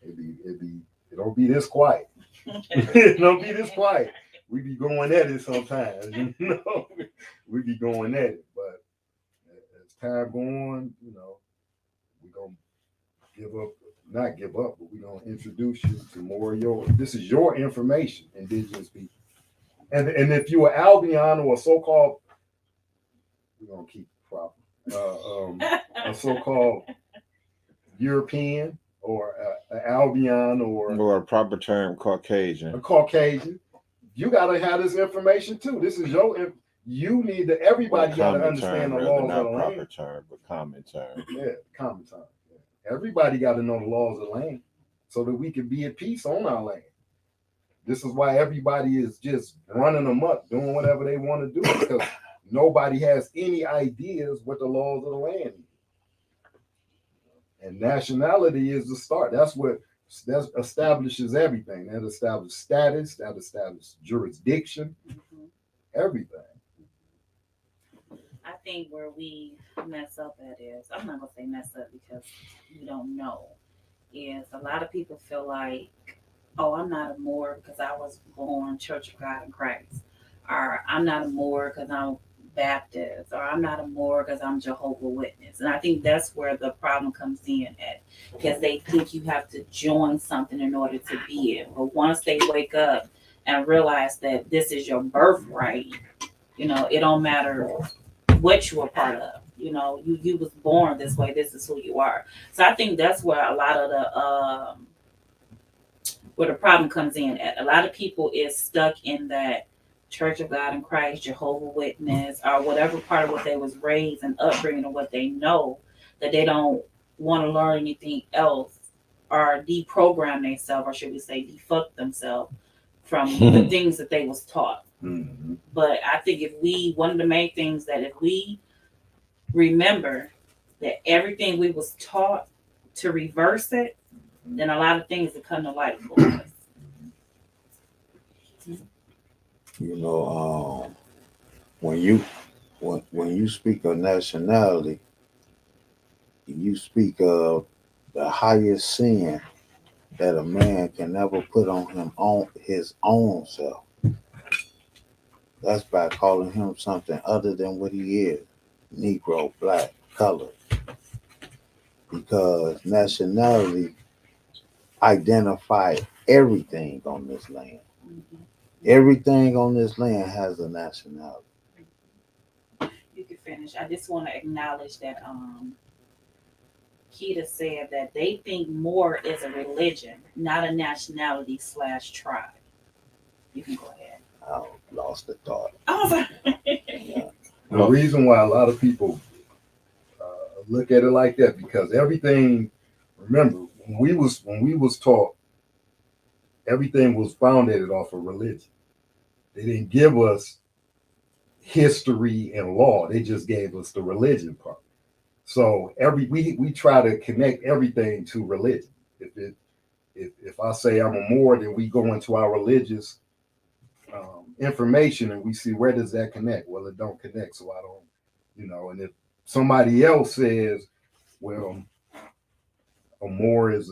It don't be this quiet. It don't be this quiet. We be going at it sometimes, we be going at it. But as time go on, we're gonna not give up, but we're gonna introduce you to more of this is your information, indigenous people. And if you are Albion or a so-called, we're gonna keep it proper, a so-called European or an Albion or a proper term, Caucasian. A Caucasian, you gotta have this information too. This is you need to. Everybody gotta understand the laws of the land. Proper term, but common term. Yeah, common term. Yeah. Everybody got to know the laws of the land so that we can be at peace on our land. This is why everybody is just running amok, doing whatever they want to do, because nobody has any ideas what the laws of the land is. And nationality is the start. That establishes everything. That establishes status, that establishes jurisdiction, everything. I think where we mess up at is, I'm not gonna say mess up because we don't know, is a lot of people feel like, oh, I'm not a Moor because I was born Church of God in Christ, or I'm not a Moor because I'm Baptist, or I'm not a Moor because I'm Jehovah's Witness. And I think that's where the problem comes in at, because they think you have to join something in order to be it. But once they wake up and realize that this is your birthright, it don't matter what you were part of. You was born this way. This is who you are. So I think that's where a lot of where the problem comes in at. A lot of people is stuck in that Church of God in Christ, Jehovah's Witness, or whatever part of what they was raised and upbringing or what they know, that they don't want to learn anything else or deprogram themselves, or should we say defuck themselves from the things that they was taught. Mm-hmm. But I think one of the main things that if we remember that everything we was taught to reverse it, then a lot of things will come to light for us. When you speak of nationality, you speak of the highest sin that a man can ever put on his own self. That's by calling him something other than what he is. Negro, black, color. Because nationality identify everything on this land. Mhm. Everything on this land has a nationality. You can finish. I just want to acknowledge that Keita said that they think Moor is a religion, not a nationality / tribe. You can go ahead. I lost the thought. I was like, Yeah. The reason why a lot of people look at it like that because everything. Remember, when we was taught, everything was founded off of religion. They didn't give us history and law. They just gave us the religion part. So we try to connect everything to religion. If I say I'm a Moor, then we go into our religious information and we see where does that connect. Well, it don't connect, so I don't, And if somebody else says, well, a Moor is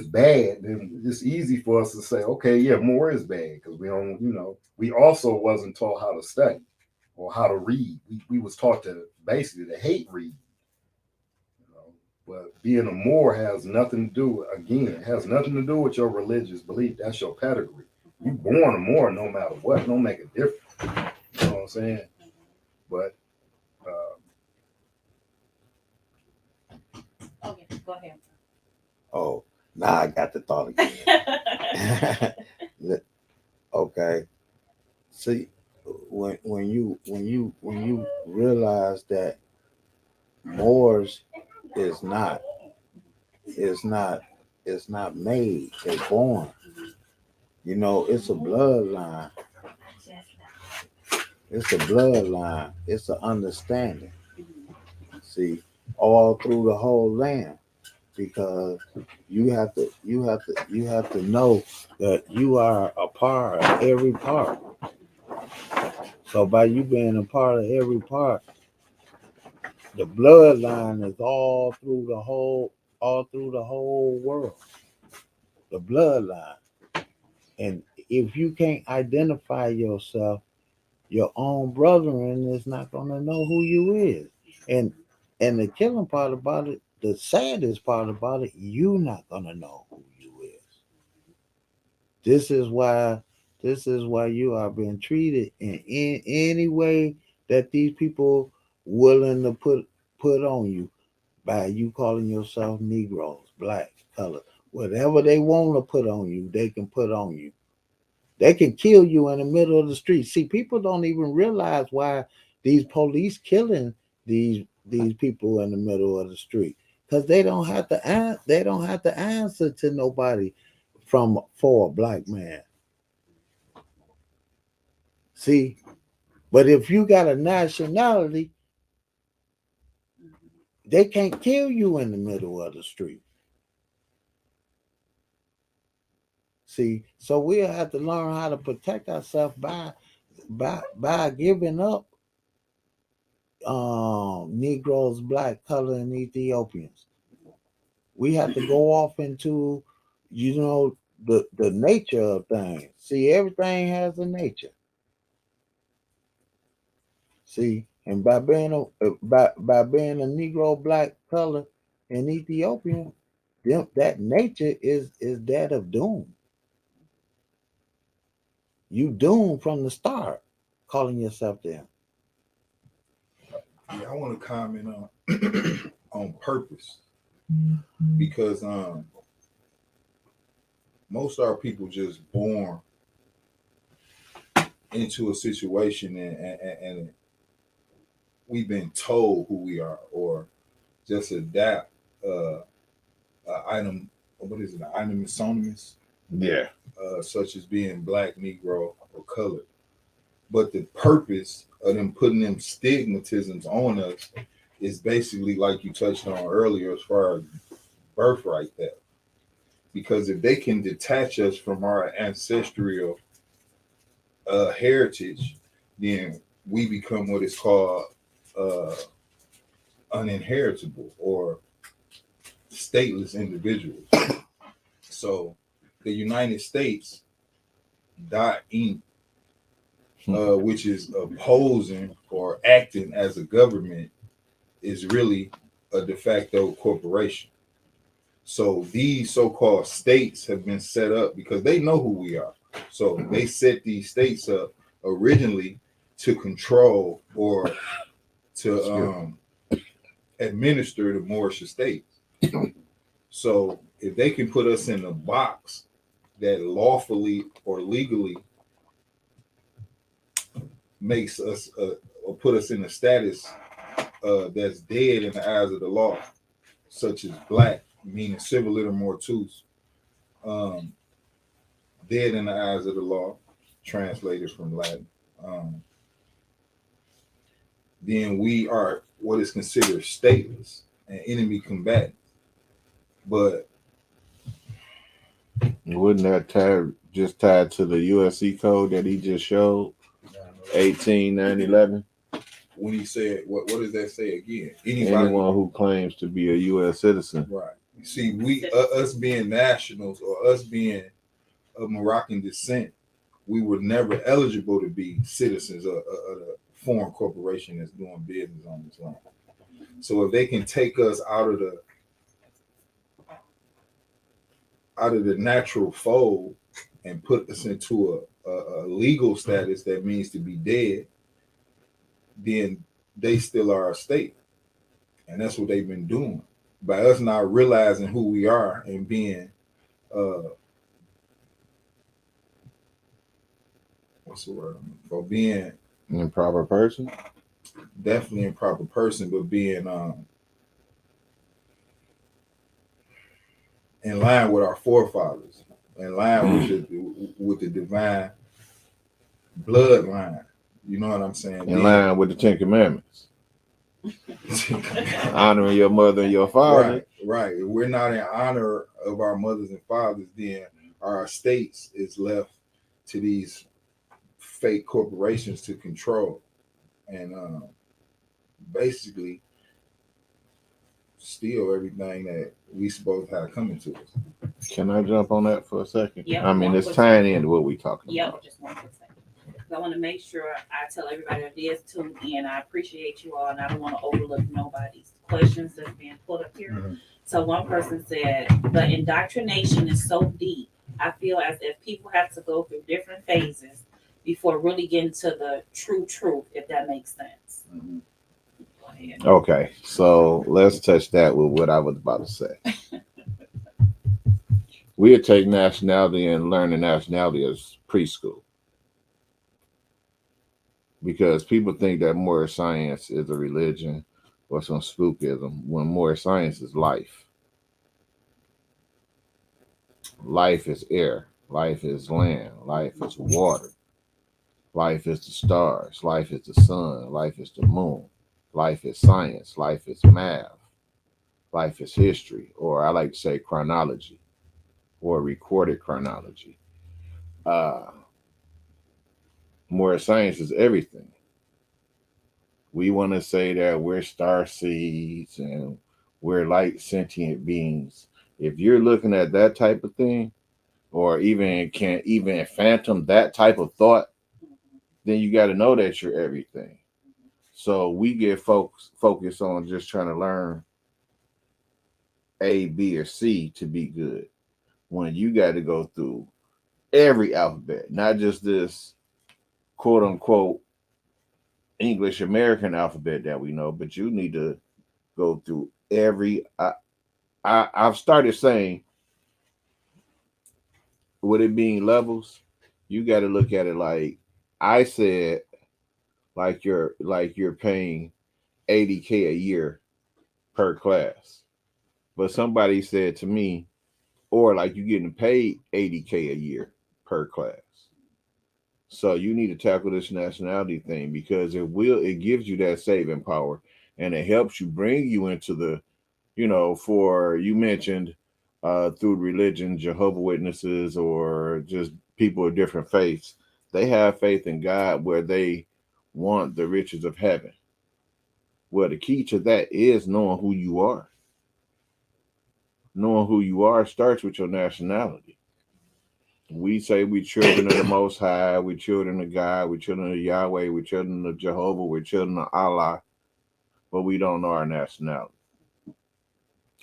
bad, then it's easy for us to say, okay, yeah, Moor is bad because we don't, we also wasn't taught how to study or how to read. We was taught to basically to hate reading. But being a Moor has nothing to do, again, has nothing to do with your religious belief. That's your pedigree. You born a Moor no matter what. It don't make a difference. You know what I'm saying? But okay, go ahead. Oh, now I got the thought again. Okay. See, when you realize that Moors is not made, they're born. It's a bloodline. It's a bloodline. It's an understanding. See, all through the whole land, because you have to know that you are a part of every part. So by you being a part of every part, the bloodline is all through the whole world. The bloodline. And if you can't identify yourself, your own brethren is not gonna know who you is. And the killing part about it, the saddest part about it, you not gonna know who you is. This is why you are being treated in any way that these people willing to put on you by you calling yourself Negroes, black, color, whatever they want to put on you, they can put on you. They can kill you in the middle of the street. See, people don't even realize why these police killing these people in the middle of the street, because they don't have to answer to nobody for a black man. See, but if you got a nationality, they can't kill you in the middle of the street. See, so we'll have to learn how to protect ourselves by giving up Negroes, black, color, and Ethiopians. We have to go off into, the nature of things. See, everything has a nature. See, and by being a Negro, black, color, and Ethiopian, that nature is that of doom. You doomed from the start, calling yourself them. Yeah, I want to comment on on purpose because most of our people just born into a situation and we've been told who we are or just adapt item. What is it? An item synonymous, Yeah. such as being black, Negro, or colored. But the purpose of them putting them stigmatisms on us is basically like you touched on earlier as far as birthright theft. Because if they can detach us from our ancestral heritage, then we become what is called uninheritable or stateless individuals. So the United States, .Inc. which is opposing or acting as a government, is really a de facto corporation. So these so-called states have been set up because they know who we are. So they set these states up originally to control or to administer the Moorish estates. So if they can put us in a box that lawfully or legally makes us or put us in a status that's dead in the eyes of the law, such as black, meaning civil liter mortuus, dead in the eyes of the law, translated from Latin, then we are what is considered stateless and enemy combatant. But wouldn't that tied to the USC code that he just showed? 18/9/11. when he said, what does that say again? Anyone who claims to be a U.S. citizen. Right. See, us being nationals or us being of Moroccan descent, we were never eligible to be citizens of a foreign corporation that's doing business on this land. So if they can take us out of the natural fold and put us into a legal status that means to be dead, then they still are a state. And that's what they've been doing. By us not realizing who we are and being what's the word? For being an improper person? Definitely improper person, but being in line with our forefathers, in line with the divine bloodline. You know what I'm saying? In line with the Ten Commandments. Honoring your mother and your father. Right. If we're not in honor of our mothers and fathers, then our estates is left to these fake corporations to control and basically steal everything that we supposed to have coming to us. Can I jump on that for a second? Yep, I mean, it's tying into what we're talking about. Just 1 second. I want to make sure I tell everybody that is tuned in. I appreciate you all, and I don't want to overlook nobody's questions that's being put up here. Mm-hmm. So one person said, the indoctrination is so deep. I feel as if people have to go through different phases before really getting to the true truth, if that makes sense. Mm-hmm. Go ahead. Okay, so let's touch that with what I was about to say. We would take nationality and learn the nationality as preschool. Because people think that Moorish science is a religion or some spookism, when Moorish science is life. Life is air. Life is land. Life is water. Life is the stars. Life is the sun. Life is the moon. Life is science. Life is math. Life is history, or I like to say chronology, or recorded chronology. Moorish science is everything. We want to say that we're star seeds and we're light sentient beings. If you're looking at that type of thing, or even can't even phantom that type of thought, then you got to know that you're everything. So we get focused on just trying to learn A, B, or C to be good, when you got to go through every alphabet, not just this quote unquote English American alphabet that we know, but you need to go through every. I've started saying, with it being levels, you got to look at it like I said, like you're paying $80K a year per class, but somebody said to me, or like you're getting paid $80K a year per class. So you need to tackle this nationality thing, because it gives you that saving power, and it helps you bring you into the, for you mentioned through religion, Jehovah's Witnesses, or just people of different faiths, they have faith in God where they want the riches of heaven. Well, the key to that is knowing who you are. Knowing who you are starts with your nationality. We say we children of the Most High, we children of God, we children of Yahweh, we children of Jehovah, we're children of Allah, but we don't know our nationality.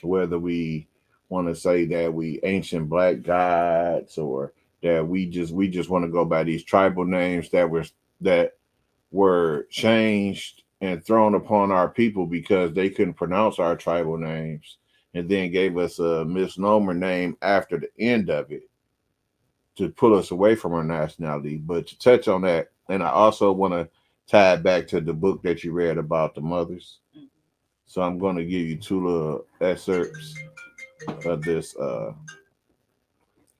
Whether we want to say that we ancient black gods or that we just want to go by these tribal names that were changed and thrown upon our people because they couldn't pronounce our tribal names and then gave us a misnomer name after the end of it to pull us away from our nationality. But to touch on that, and I also want to tie it back to the book that you read about the mothers. So I'm going to give you two little excerpts of this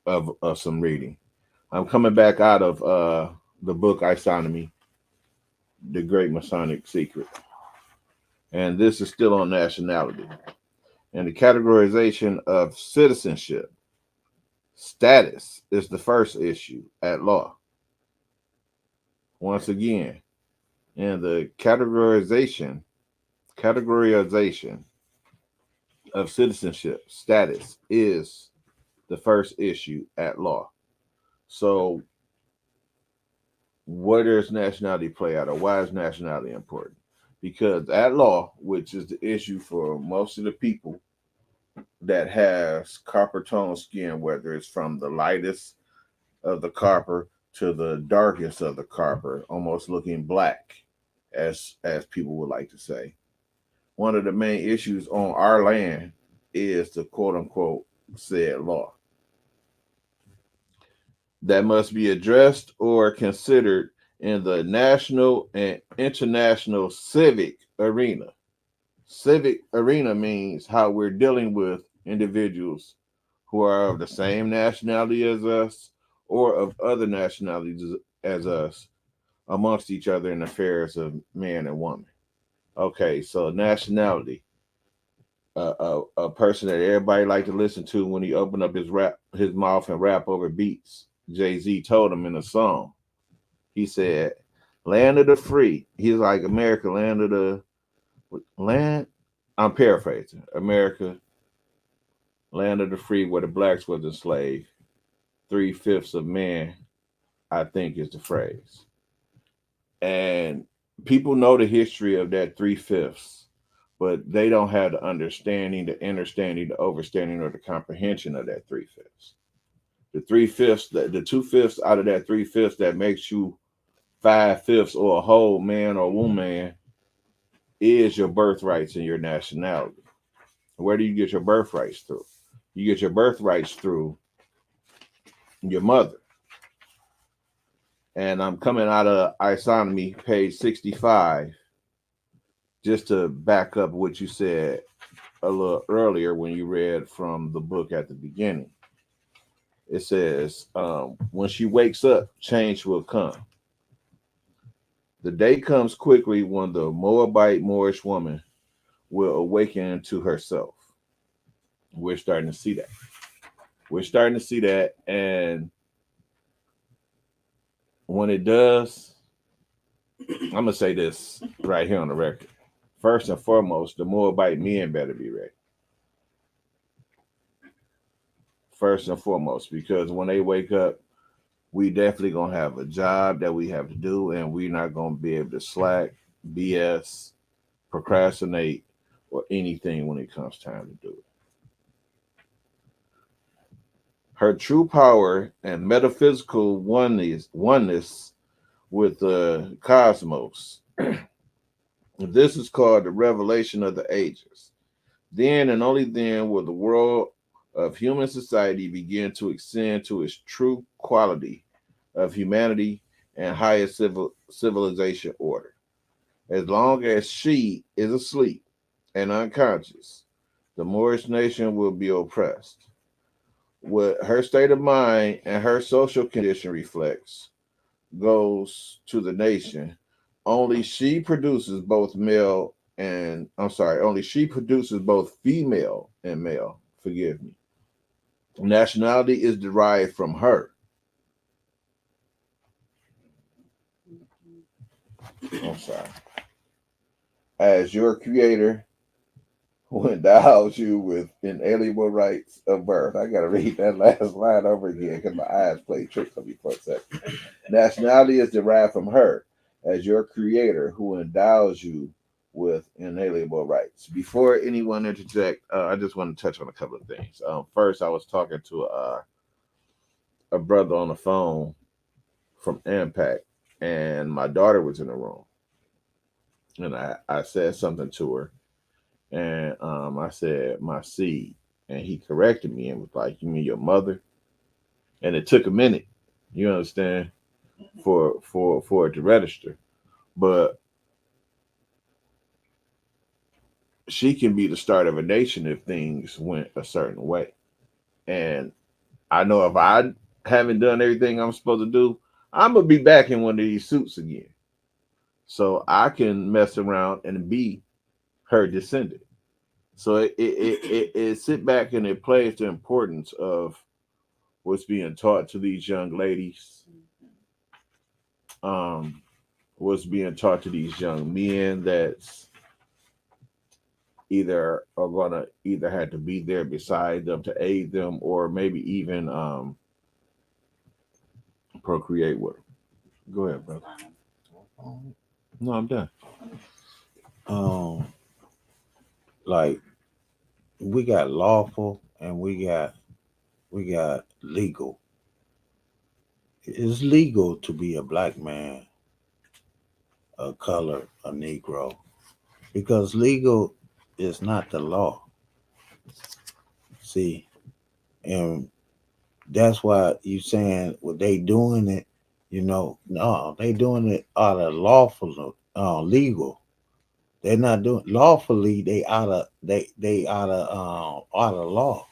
of some reading. I'm coming back out of the book Isonomy, The Great Masonic Secret. And this is still on nationality. And the categorization of citizenship status is the first issue at law. Once again, and the categorization of citizenship status is the first issue at law. So where does nationality play out, or why is nationality important? Because at law, which is the issue for most of the people that has copper tone skin, whether it's from the lightest of the copper to the darkest of the copper, almost looking black, as people would like to say. One of the main issues on our land is the quote unquote said law that must be addressed or considered in the national and international civic arena. Civic arena means how we're dealing with individuals who are of the same nationality as us or of other nationalities as us amongst each other in affairs of man and woman. Okay, so nationality, a person that everybody like to listen to when he opened up his mouth and rap over beats. Jay-Z told him in a song. He said, "Land of the free." He's like, America, land of the land. I'm paraphrasing. America, land of the free, where the blacks was enslaved. 3/5 of man, I think, is the phrase. And people know the history of that 3/5, but they don't have the understanding, the understanding, the overstanding, or the comprehension of that 3/5. The 3/5, the 2/5 out of that 3/5 that makes you 5/5 or a whole man or woman is your birthrights and your nationality. Where do you get your birthrights through? You get your birthrights through your mother. And I'm coming out of Isonomy, page 65, just to back up what you said a little earlier when you read from the book at the beginning. It says, when she wakes up, change will come. The day comes quickly when the Moabite Moorish woman will awaken to herself. We're starting to see that. We're starting to see that. And when it does, I'm going to say this right here on the record. First and foremost, the Moabite men better be ready. First and foremost, because when they wake up, we definitely going to have a job that we have to do, and we're not going to be able to slack, BS, procrastinate, or anything when it comes time to do it. Her true power and metaphysical oneness with the cosmos. This is called the revelation of the ages. Then and only then will the world of human society begin to ascend to its true quality of humanity and highest civilization order. As long as she is asleep and unconscious, the Moorish nation will be oppressed. What her state of mind and her social condition reflects goes to the nation. Only she produces both female and male. Forgive me. Nationality is derived from her. I'm sorry. As your creator who endows you with inalienable rights of birth. I gotta read that last line over again because my eyes play tricks on me for a second. Nationality is derived from her as your creator who endows you with inalienable rights. Before anyone interject, I just want to touch on a couple of things. First, I was talking to a brother on the phone from Impact, and my daughter was in the room, and I said something to her, and I said my seed, and he corrected me and was like, "You mean your mother?" And it took a minute, you understand, for it to register, but she can be the start of a nation if things went a certain way. And I know if I haven't done everything I'm supposed to do, I'm gonna be back in one of these suits again, so I can mess around and be her descendant. So it sit back and it plays the importance of what's being taught to these young ladies, um, what's being taught to these young men that's either are gonna either have to be there beside them to aid them or maybe even procreate with them. Go ahead, brother. No, I'm done. Um, like we got lawful and we got legal. It's legal to be a black man, a color, a Negro, because legal is not the law. See, and that's why you saying what they doing it. No, they doing it out of lawful, legal. They're not doing lawfully. They out of law.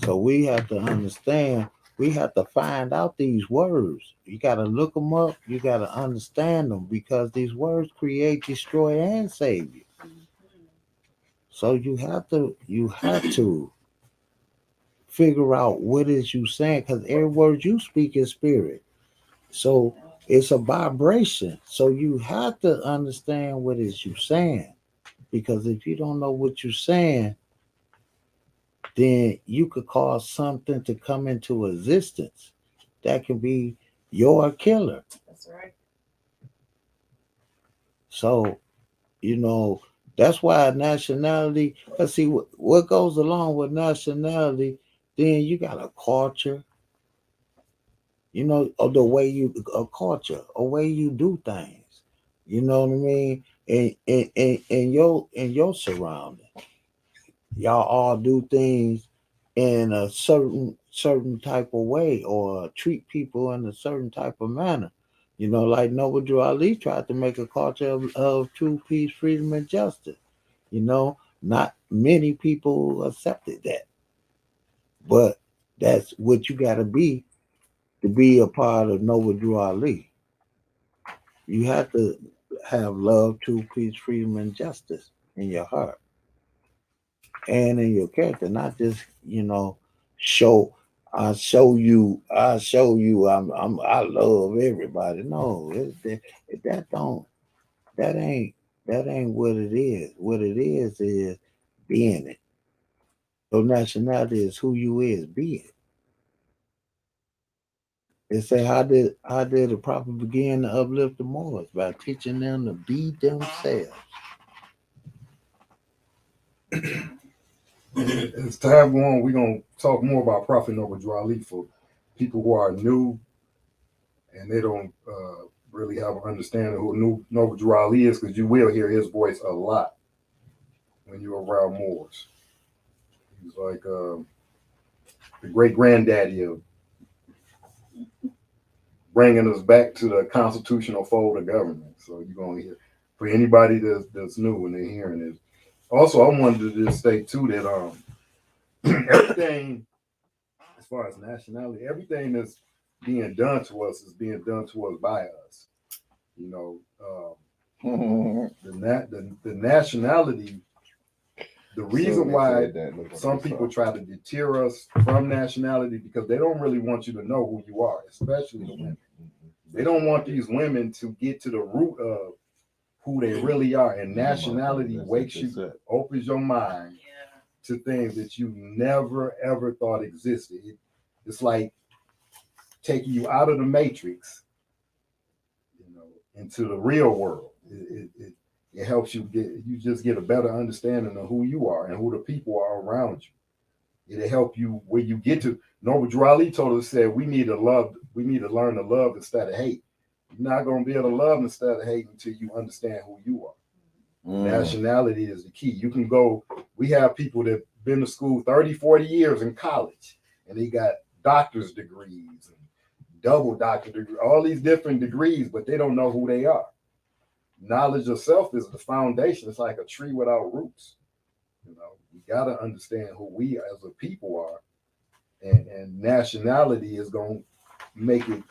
So we have to understand. We have to find out these words. You got to look them up. You got to understand them because these words create, destroy, and save you. So you have to figure out what is you saying because every word you speak is spirit. So it's a vibration. So you have to understand what is you saying because if you don't know what you're saying, then you could cause something to come into existence that can be your killer. That's right. So, you know, that's why nationality, let's see what goes along with nationality, then you got a culture, or the way a culture, a way you do things. You know what I mean? In your surroundings. Y'all all do things in a certain type of way or treat people in a certain type of manner. Like Noble Drew Ali tried to make a culture of truth, peace, freedom, and justice. Not many people accepted that, but that's what you got to be a part of Noble Drew Ali. You have to have love, truth, peace, freedom, and justice in your heart and in your character, not just show. I show you. I love everybody. No, that don't. That ain't. That ain't what it is. What it is being it. Your nationality is who you is. Be it. They say how did the prophet begin to uplift the Moors by teaching them to be themselves. As time go on, we're gonna talk more about Prophet Noble Drew Ali for people who are new and they don't really have an understanding of who Noble Drew Ali is, because you will hear his voice a lot when you're around Moors. He's like the great granddaddy of bringing us back to the constitutional fold of government. So you're gonna hear for anybody that's new when they're hearing this. Also, I wanted to just state too that everything as far as nationality, everything that's being done to us is being done to us by us. The nationality. The reason why some people try to deter us from nationality because they don't really want you to know who you are, especially the women. They don't want these women to get to the root of who they really are. And Yeah, nationality motherfucker, wakes that's you, it. opens your mind Yeah. to things that you never ever thought existed. It's like taking you out of the matrix, you know, into the real world. It helps you just get a better understanding of who you are and who the people are around you. It'll help you when you get to Noble Drew Ali told us, said we need to learn to love instead of hate. You're not gonna be able to love instead of hate until you understand who you are. Nationality is the key. You can go, we have people that been to school 30, 40 years in college, and they got doctor's degrees and double doctor degree, all these different degrees, but they don't know who they are. Knowledge of self is the foundation. It's like a tree without roots. You know, we got to understand who we as a people are, and nationality is going to make it.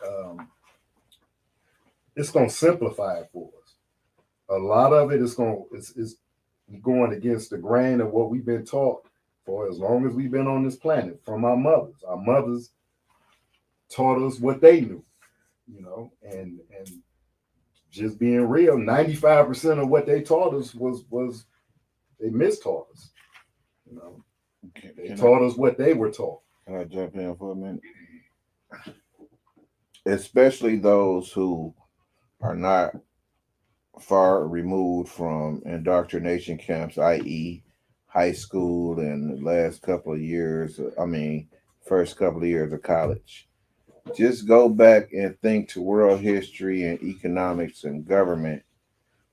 It's going to simplify it for us. A lot of it is going against the grain of what we've been taught for as long as we've been on this planet from our mothers. Our mothers taught us what they knew, you know, and just being real, 95% of what they taught us was they mistaught us. You know, they taught us what they were taught. Can I jump in for a minute? Especially those who are not far removed from indoctrination camps, i.e., high school and the last couple of years, first couple of years of college. Just go back and think to world history and economics and government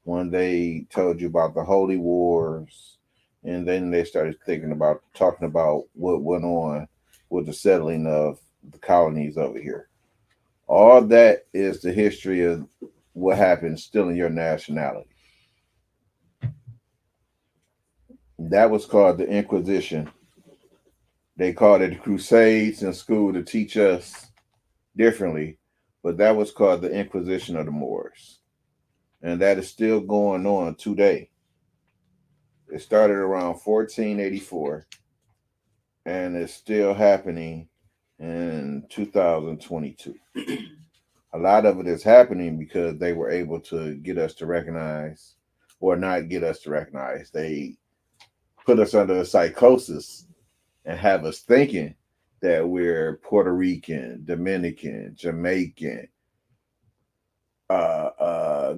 when they told you about the holy wars, and then they started talking about what went on with the settling of the colonies over here. All that is the history of what happened still in your nationality. That was called the Inquisition. They called it the Crusades in school to teach us differently, but that was called the Inquisition of the Moors. And that is still going on today. It started around 1484 and it's still happening in 2022. A lot of it is happening because they were able to get us to recognize, or not get us to recognize. They put us under a psychosis and have us thinking that we're Puerto Rican, Dominican, Jamaican,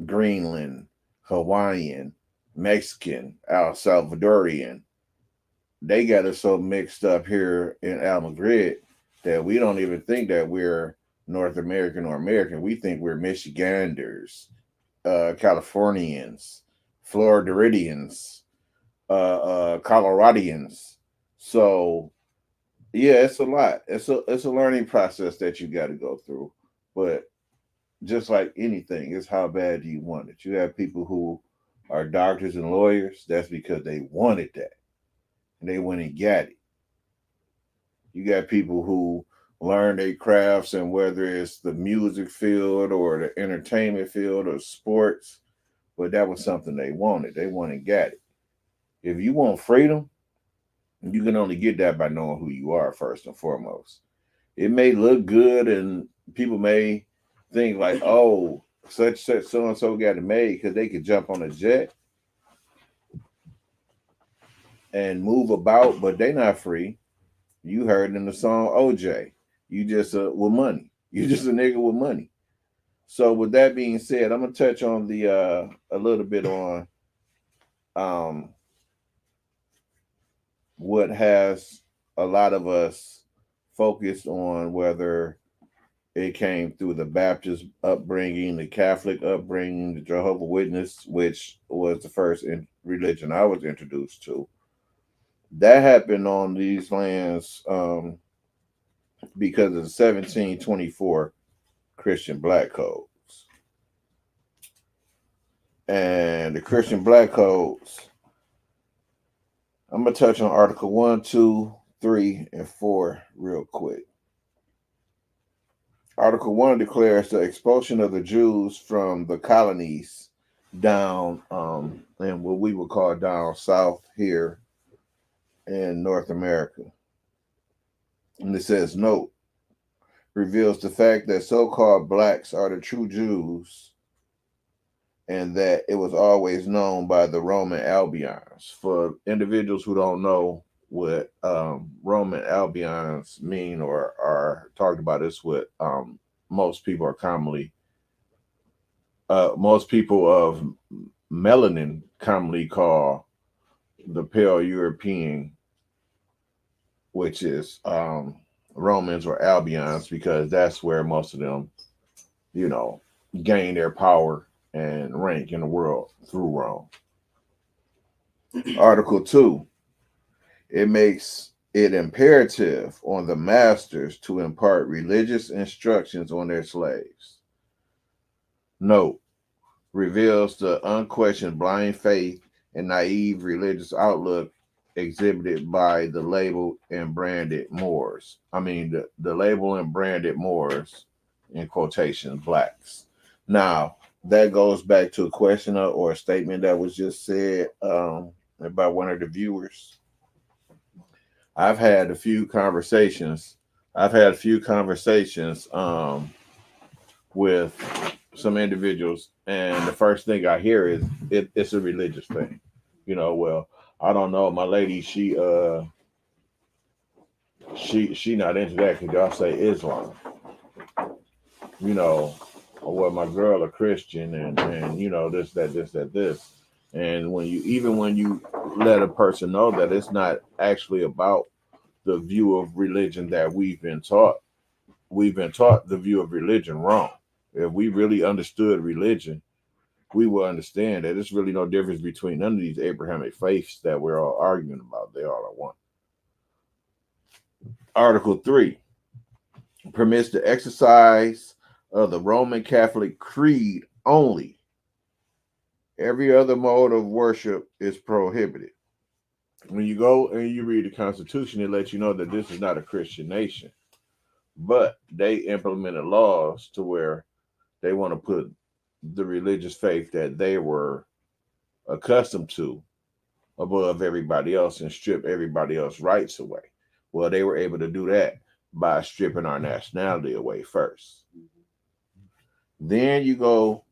Greenland, Hawaiian, Mexican, El Salvadorian. They got us so mixed up here in Al Madrid that we don't even think that we're North American or American. We think we're Michiganders, Californians, Floridarians, Coloradians. So yeah, it's a lot. It's a learning process that you got to go through. But just like anything, it's how bad do you want it. You have people who are doctors and lawyers. That's because they wanted that, and they went and got it. You got people who learn their crafts, and whether it's the music field or the entertainment field or sports, but that was something they wanted. They went and got it. If you want freedom, you can only get that by knowing who you are first and foremost. It may look good, and people may think like, "Oh, such so and so got it made because they could jump on a jet and move about," but they're not free. You heard in the song OJ, you just with money. You just a nigga with money. So with that being said, I'm gonna touch on the a little bit on what has a lot of us focused on, whether it came through the Baptist upbringing, the Catholic upbringing, the Jehovah's Witness, which was the first religion I was introduced to. That happened on these lands because of the 1724 Christian Black Codes. And the Christian Black Codes, I'm going to touch on Article 1, 2, 3, and 4 real quick. Article 1 declares the expulsion of the Jews from the colonies down in what we would call down south here in North America. And it says, note, reveals the fact that so-called blacks are the true Jews and that it was always known by the Roman Albions. For individuals who don't know what Roman Albions mean or are talked about, is what most people are commonly, most people of melanin commonly call the pale European, which is Romans or Albions, because that's where most of them, you know, gain their power and rank in the world through Rome. Article 2, it makes it imperative on the masters to impart religious instructions on their slaves. Note, reveals the unquestioned blind faith and naive religious outlook exhibited by the labeled and branded Moors. I mean, the label and branded Moors, in quotation, blacks. Now, that goes back to a question or a statement that was just said by one of the viewers. I've had a few conversations with some individuals, and the first thing I hear is it's a religious thing. You know, well, I don't know. My lady, she not into that because y'all say Islam. You know, well, my girl a Christian, and you know this. And when you let a person know that it's not actually about the view of religion that we've been taught the view of religion wrong. If we really understood religion, we will understand that there's really no difference between none of these Abrahamic faiths that we're all arguing about. They all are one. Article 3 permits the exercise of the Roman Catholic Creed only. Every other mode of worship is prohibited. When you go and you read the Constitution, it lets you know that this is not a Christian nation. But they implemented laws to where they want to put the religious faith that they were accustomed to above everybody else and strip everybody else's rights away. Well, they were able to do that by stripping our nationality away first. Then you go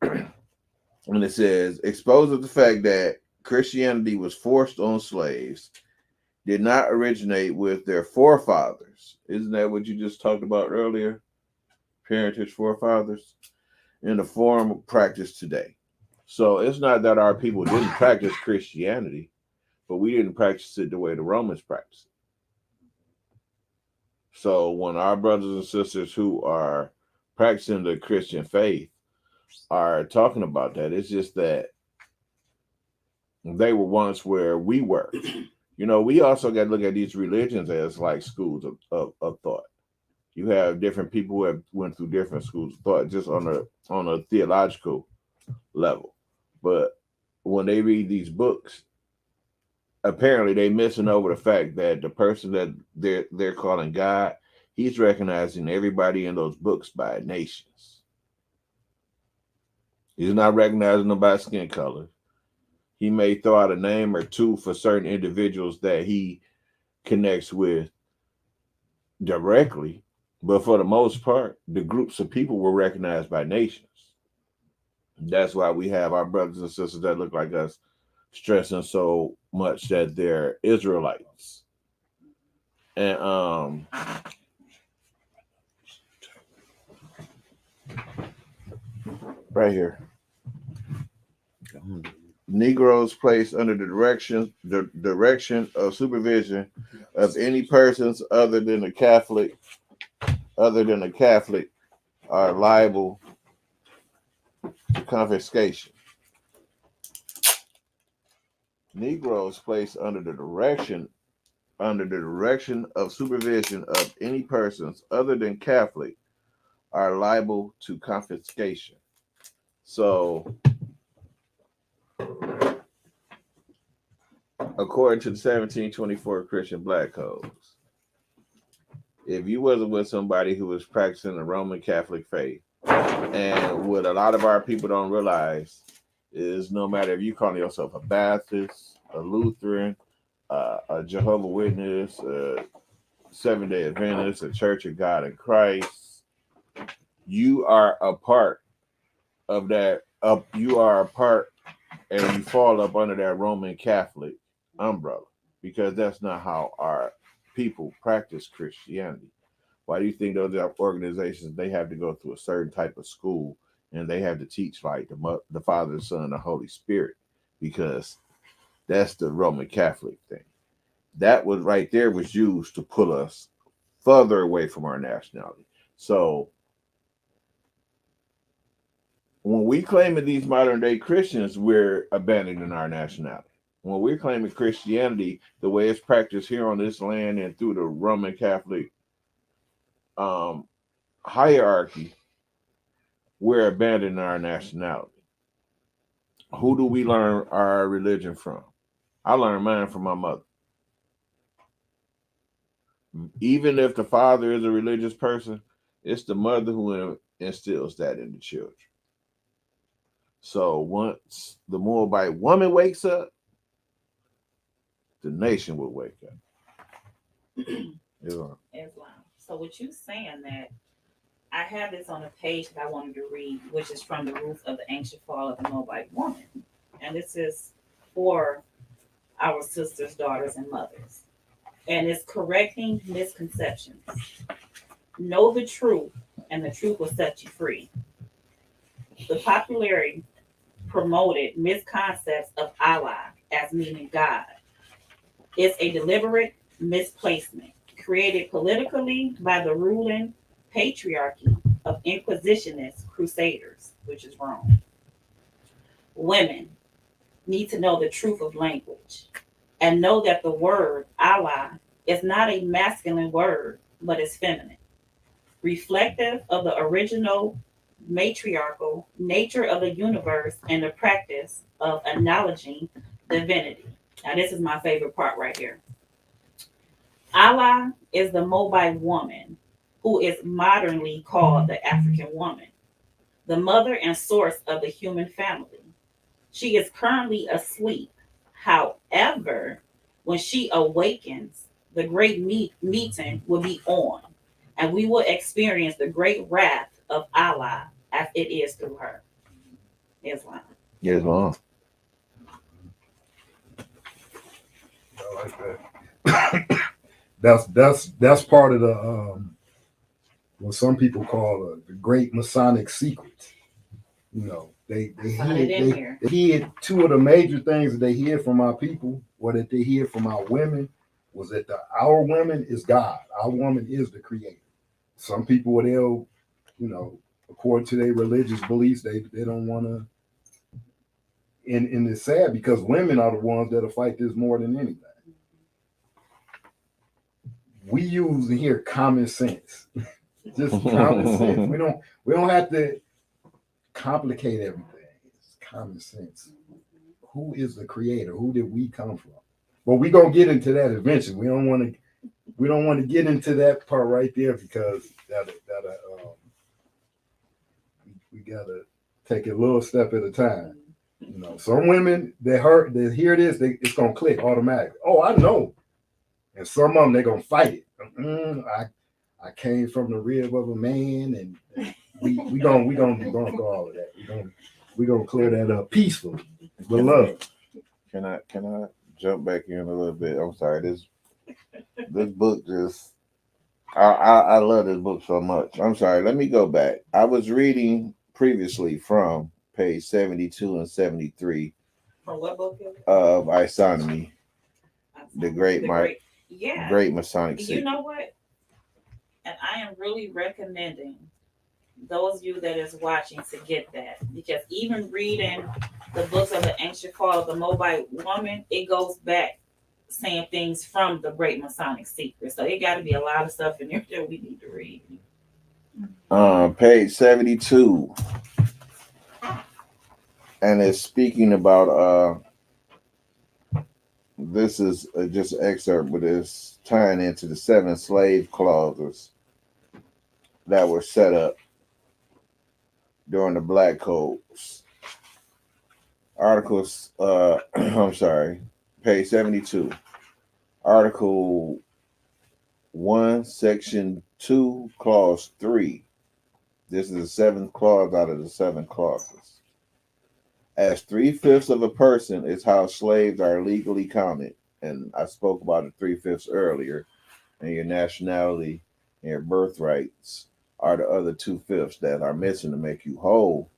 and it says, exposes the fact that Christianity was forced on slaves, did not originate with their forefathers. Isn't that what you just talked about earlier? Parentage forefathers, in the form of practice today. So it's not that our people didn't practice Christianity, but we didn't practice it the way the Romans practiced it. So when our brothers and sisters who are practicing the Christian faith are talking about that, it's just that they were once where we were. You know, we also got to look at these religions as like schools of thought. You have different people who have went through different schools of thought just on a theological level. But when they read these books, apparently they missing over the fact that the person that they're calling God, he's recognizing everybody in those books by nations. He's not recognizing them by skin color. He may throw out a name or two for certain individuals that he connects with directly, but for the most part, the groups of people were recognized by nations. That's why we have our brothers and sisters that look like us stressing so much that they're Israelites. And right here, Negroes placed under the direction of supervision of any persons other than a Catholic are liable to confiscation. Negroes placed under the direction of supervision of any persons other than Catholic are liable to confiscation. So, according to the 1724 Christian Black Codes, if you wasn't with somebody who was practicing the Roman Catholic faith, and what a lot of our people don't realize is no matter if you call yourself a Baptist, a Lutheran, a Jehovah's Witness, a Seventh-day Adventist, a Church of God in Christ, you are a part of that you are a part and you fall up under that Roman Catholic umbrella because that's not how our people practice Christianity. Why do you think those organizations they have to go through a certain type of school and they have to teach like the Father, the Son, and the Holy Spirit? Because that's the Roman Catholic thing. That was right there was used to pull us further away from our nationality. So when we claiming these modern day Christians, we're abandoning our nationality. When we're claiming Christianity, the way it's practiced here on this land and through the Roman Catholic hierarchy, we're abandoning our nationality. Who do we learn our religion from? I learned mine from my mother. Even if the father is a religious person, it's the mother who instills that in the children. So once the Moabite woman wakes up, the nation will wake up. Islam. So what you saying that I have this on a page that I wanted to read, which is from the Roof of the Ancient Fall of the Moabite Woman. And this is for our sisters, daughters, and mothers. And it's correcting misconceptions. Know the truth, and the truth will set you free. The popularity promoted misconcepts of Allah as meaning God. It's a deliberate misplacement created politically by the ruling patriarchy of Inquisitionist crusaders, which is Rome. Women need to know the truth of language and know that the word Allah is not a masculine word, but is feminine, reflective of the original matriarchal nature of the universe and the practice of acknowledging divinity. Now, this is my favorite part right here. Allah is the Moabite woman who is modernly called the African woman, the mother and source of the human family. She is currently asleep. However, when she awakens, the great meeting will be on, and we will experience the great wrath of Allah as it is through her. Islam. Islam. I like that. That's part of the what some people call the Great Masonic Secret. You know, they hid two of the major things that they hid from our people, or that they hid from our women, was that our woman is God. Our woman is the creator. Some people, they'll, you know, according to their religious beliefs, they don't want to. And it's sad because women are the ones that'll fight this more than anything. We use here common sense, just common sense. We don't have to complicate everything. It's common sense. Who is the creator? Who did we come from? Well, we're gonna get into that eventually. We don't want to get into that part right there because we gotta take it a little step at a time. You know, some women they hear this, it's gonna click automatically. Oh, I know. And some of them they're gonna fight it. I came from the rib of a man, and we gonna go all of that. We gonna clear that up peacefully with love. Can I jump back in a little bit? I'm sorry. This book just I love this book so much. I'm sorry. Let me go back. I was reading previously from page 72 and 73 From what book? of Isonomy, the Great Masonic Secret. You know what? And I am really recommending those of you that is watching to get that, because even reading the books of the ancient fall of the Moabite woman, it goes back saying things from the Great Masonic Secret. So it got to be a lot of stuff in there that we need to read. Page 72, and it's speaking about this is just an excerpt, but it's tying into the 7 slave clauses that were set up during the Black Codes. Articles, I'm sorry, page 72. Article 1, Section 2, Clause 3. This is the 7th clause out of the 7 clauses. as 3/5 of a person is how slaves are legally counted. And I spoke about the 3/5 earlier, and your nationality and your birthrights are the other 2/5 that are missing to make you whole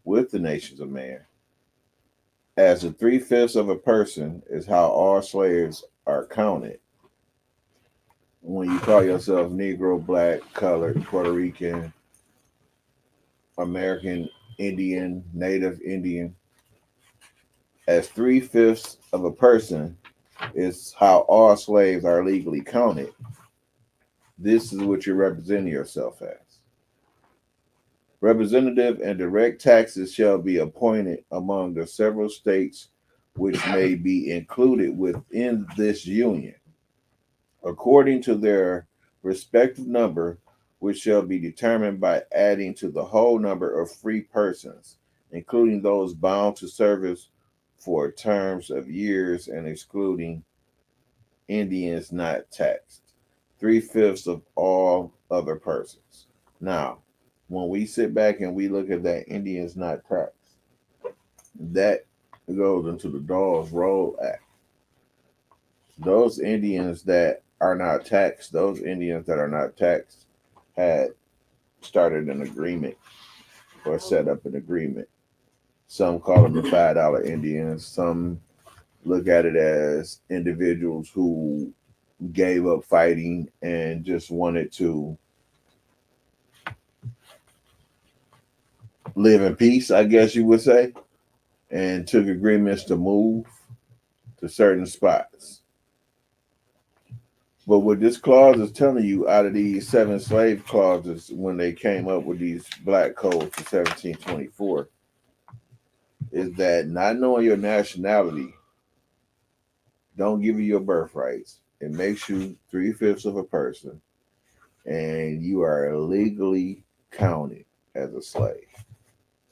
with the nations of man. As the 3/5 of a person is how all slaves are counted. When you call yourself Negro, Black, Colored, Puerto Rican, American, Indian, Native Indian, as 3/5 of a person is how all slaves are legally counted. This is what you're representing yourself as. Representative and direct taxes shall be appointed among the several states which may be included within this union, according to their respective number, which shall be determined by adding to the whole number of free persons, including those bound to service for terms of years and excluding Indians not taxed. 3/5 of all other persons. Now, when we sit back and we look at that Indians not taxed, that goes into the Dawes Roll Act. Those Indians that are not taxed, those Indians that are not taxed had started an agreement or set up an agreement. Some call them the $5 Indians. Some look at it as individuals who gave up fighting and just wanted to live in peace, I guess you would say, and took agreements to move to certain spots. But what this clause is telling you out of these 7 slave clauses when they came up with these black codes for 1724 is that not knowing your nationality don't give you your birthrights. It makes you 3/5 of a person, and you are legally counted as a slave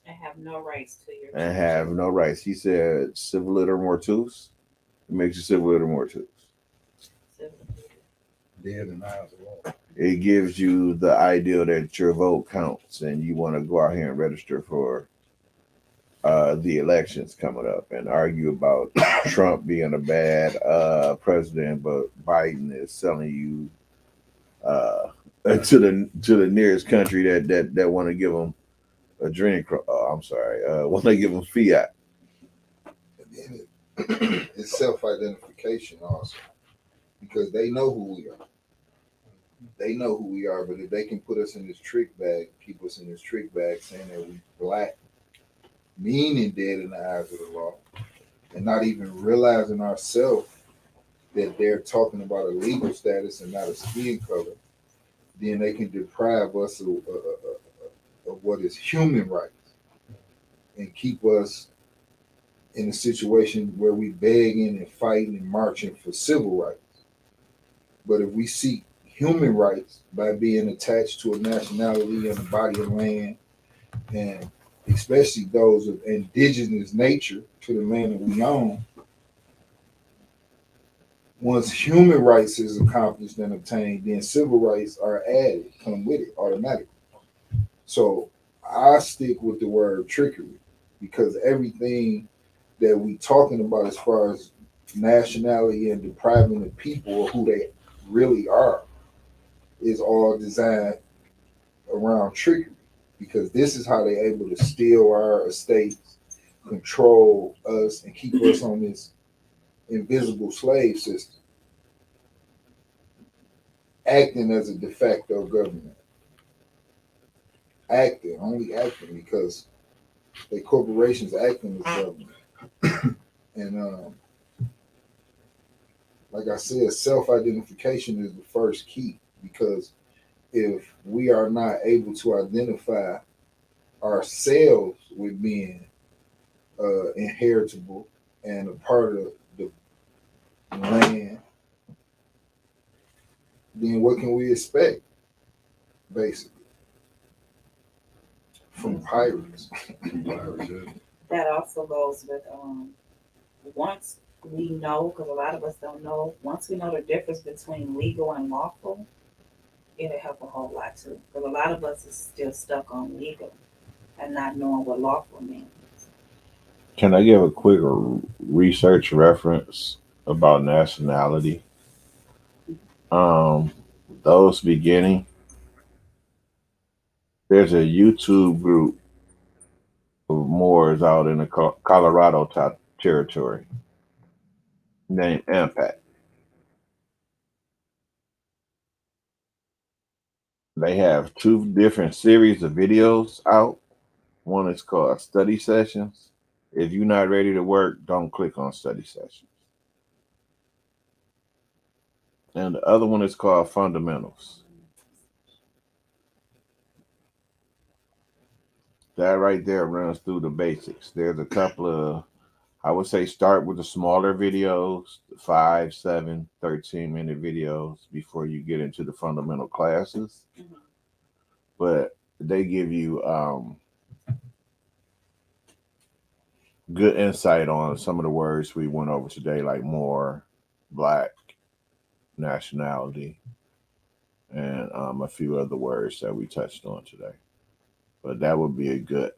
And have no rights to your and have no rights. He said civil liter mortuus. It makes you civil liter mortuus. Dead in the eyes of law. It gives you the idea that your vote counts and you want to go out here and register for the elections coming up and argue about Trump being a bad president, but Biden is selling you to the nearest country that want to give them a drink. I'm sorry, want to give them fiat. And then it's self-identification also, because they know who we are. They know who we are, but if they can put us in this trick bag, keep us in this trick bag, saying that we black, meaning dead in the eyes of the law, and not even realizing ourselves that they're talking about a legal status and not a skin color, then they can deprive us of what is human rights and keep us in a situation where we begging and fighting and marching for civil rights. But if we seek human rights by being attached to a nationality and a body of land, and especially those of indigenous nature to the land that we own, once human rights is accomplished and obtained, then civil rights are added, come with it automatically. So I stick with the word trickery, because everything that we talking about as far as nationality and depriving the people of who they really are is all designed around trickery, because this is how they're able to steal our estates, control us, and keep us on this invisible slave system, acting as a de facto government. Only acting because the corporations acting as government. And like I said, self-identification is the first key, because if we are not able to identify ourselves with being inheritable and a part of the land, then what can we expect, basically, from pirates? That also goes with once we know, because a lot of us don't know, once we know the difference between legal and lawful, it'll help a whole lot too. Because a lot of us is still stuck on legal and not knowing what lawful means. Can I give a quick research reference about nationality? Um, those beginning, there's a YouTube group of Moors out in the Colorado territory named Impact. They have two different series of videos out. One is called Study Sessions. If you're not ready to work, don't click on Study Sessions. And the other one is called Fundamentals. That right there runs through the basics. There's a couple of, I would say, start with the smaller videos, the 5, 7, 13-minute videos before you get into the fundamental classes. Mhm. But they give you good insight on some of the words we went over today, like Moor, Black, nationality, and a few other words that we touched on today. But that would be a good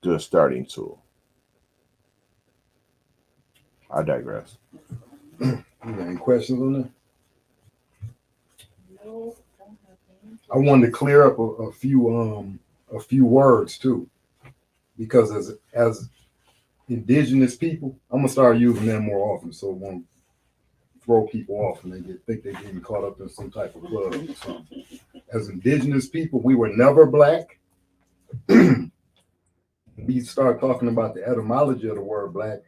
good starting tool. I digress. You got any questions on that? No, don't have any. I wanted to clear up a few words too, because as indigenous people, I'm gonna start using them more often, so it won't throw people off and think they're getting caught up in some type of club or something. As indigenous people, we were never black. We start talking about the etymology of the word black.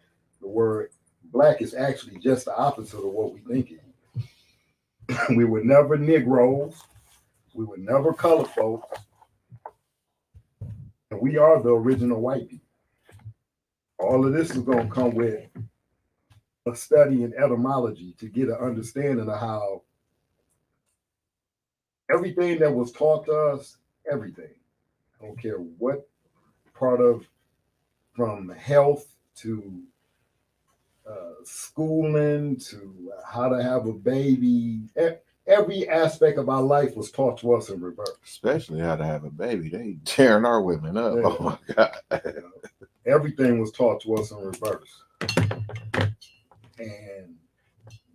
The word black is actually just the opposite of what we think it is. We were never Negroes. We were never colored folks. And we are the original white people. All of this is going to come with a study in etymology to get an understanding of how everything that was taught to us, everything, I don't care what part of, from health to schooling to how to have a baby, every aspect of our life was taught to us in reverse. Especially how to have a baby. They tearing our women up. Yeah. Oh my God. Everything was taught to us in reverse. And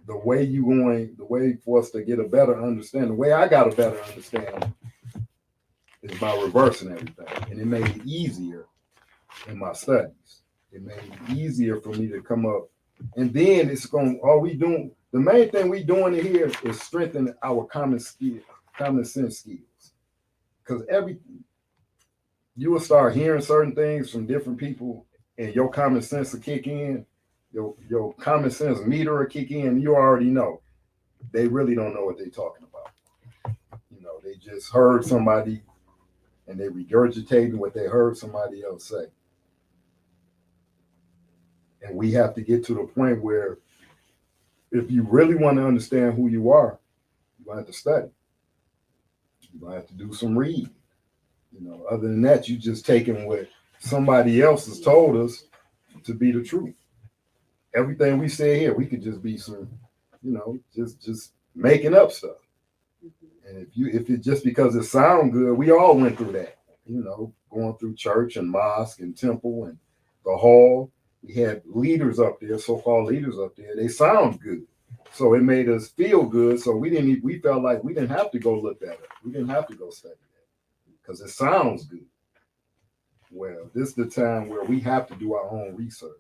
the way for us to get a better understanding, the way I got a better understanding is by reversing everything. And it made it easier in my studies. It made it easier for me to come up. And then the main thing we doing here is strengthening our common sense skills. Because you will start hearing certain things from different people and your common sense will kick in. Your common sense meter will kick in. You already know they really don't know what they're talking about. They just heard somebody and they regurgitating what they heard somebody else say. And we have to get to the point where if you really want to understand who you are, you're going to have to study. You're going to have to do some reading. Other than that, you just taking what somebody else has told us to be the truth. Everything we say here, we could just be some, just making up stuff. And if it just because it sounds good, we all went through that, going through church and mosque and temple and the hall. We had leaders up there, so-called leaders up there. They sound good. So it made us feel good. So we felt like we didn't have to go look at it. We didn't have to go study that because it sounds good. Well, this is the time where we have to do our own research.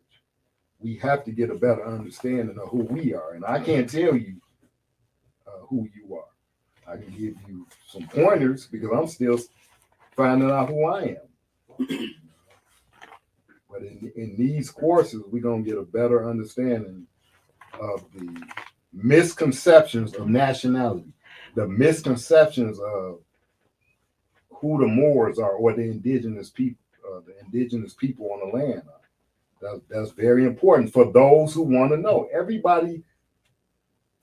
We have to get a better understanding of who we are. And I can't tell you who you are. I can give you some pointers because I'm still finding out who I am. But in these courses, we're going to get a better understanding of the misconceptions of nationality, the misconceptions of who the Moors are or the indigenous people on the land are. That's very important for those who want to know. Everybody,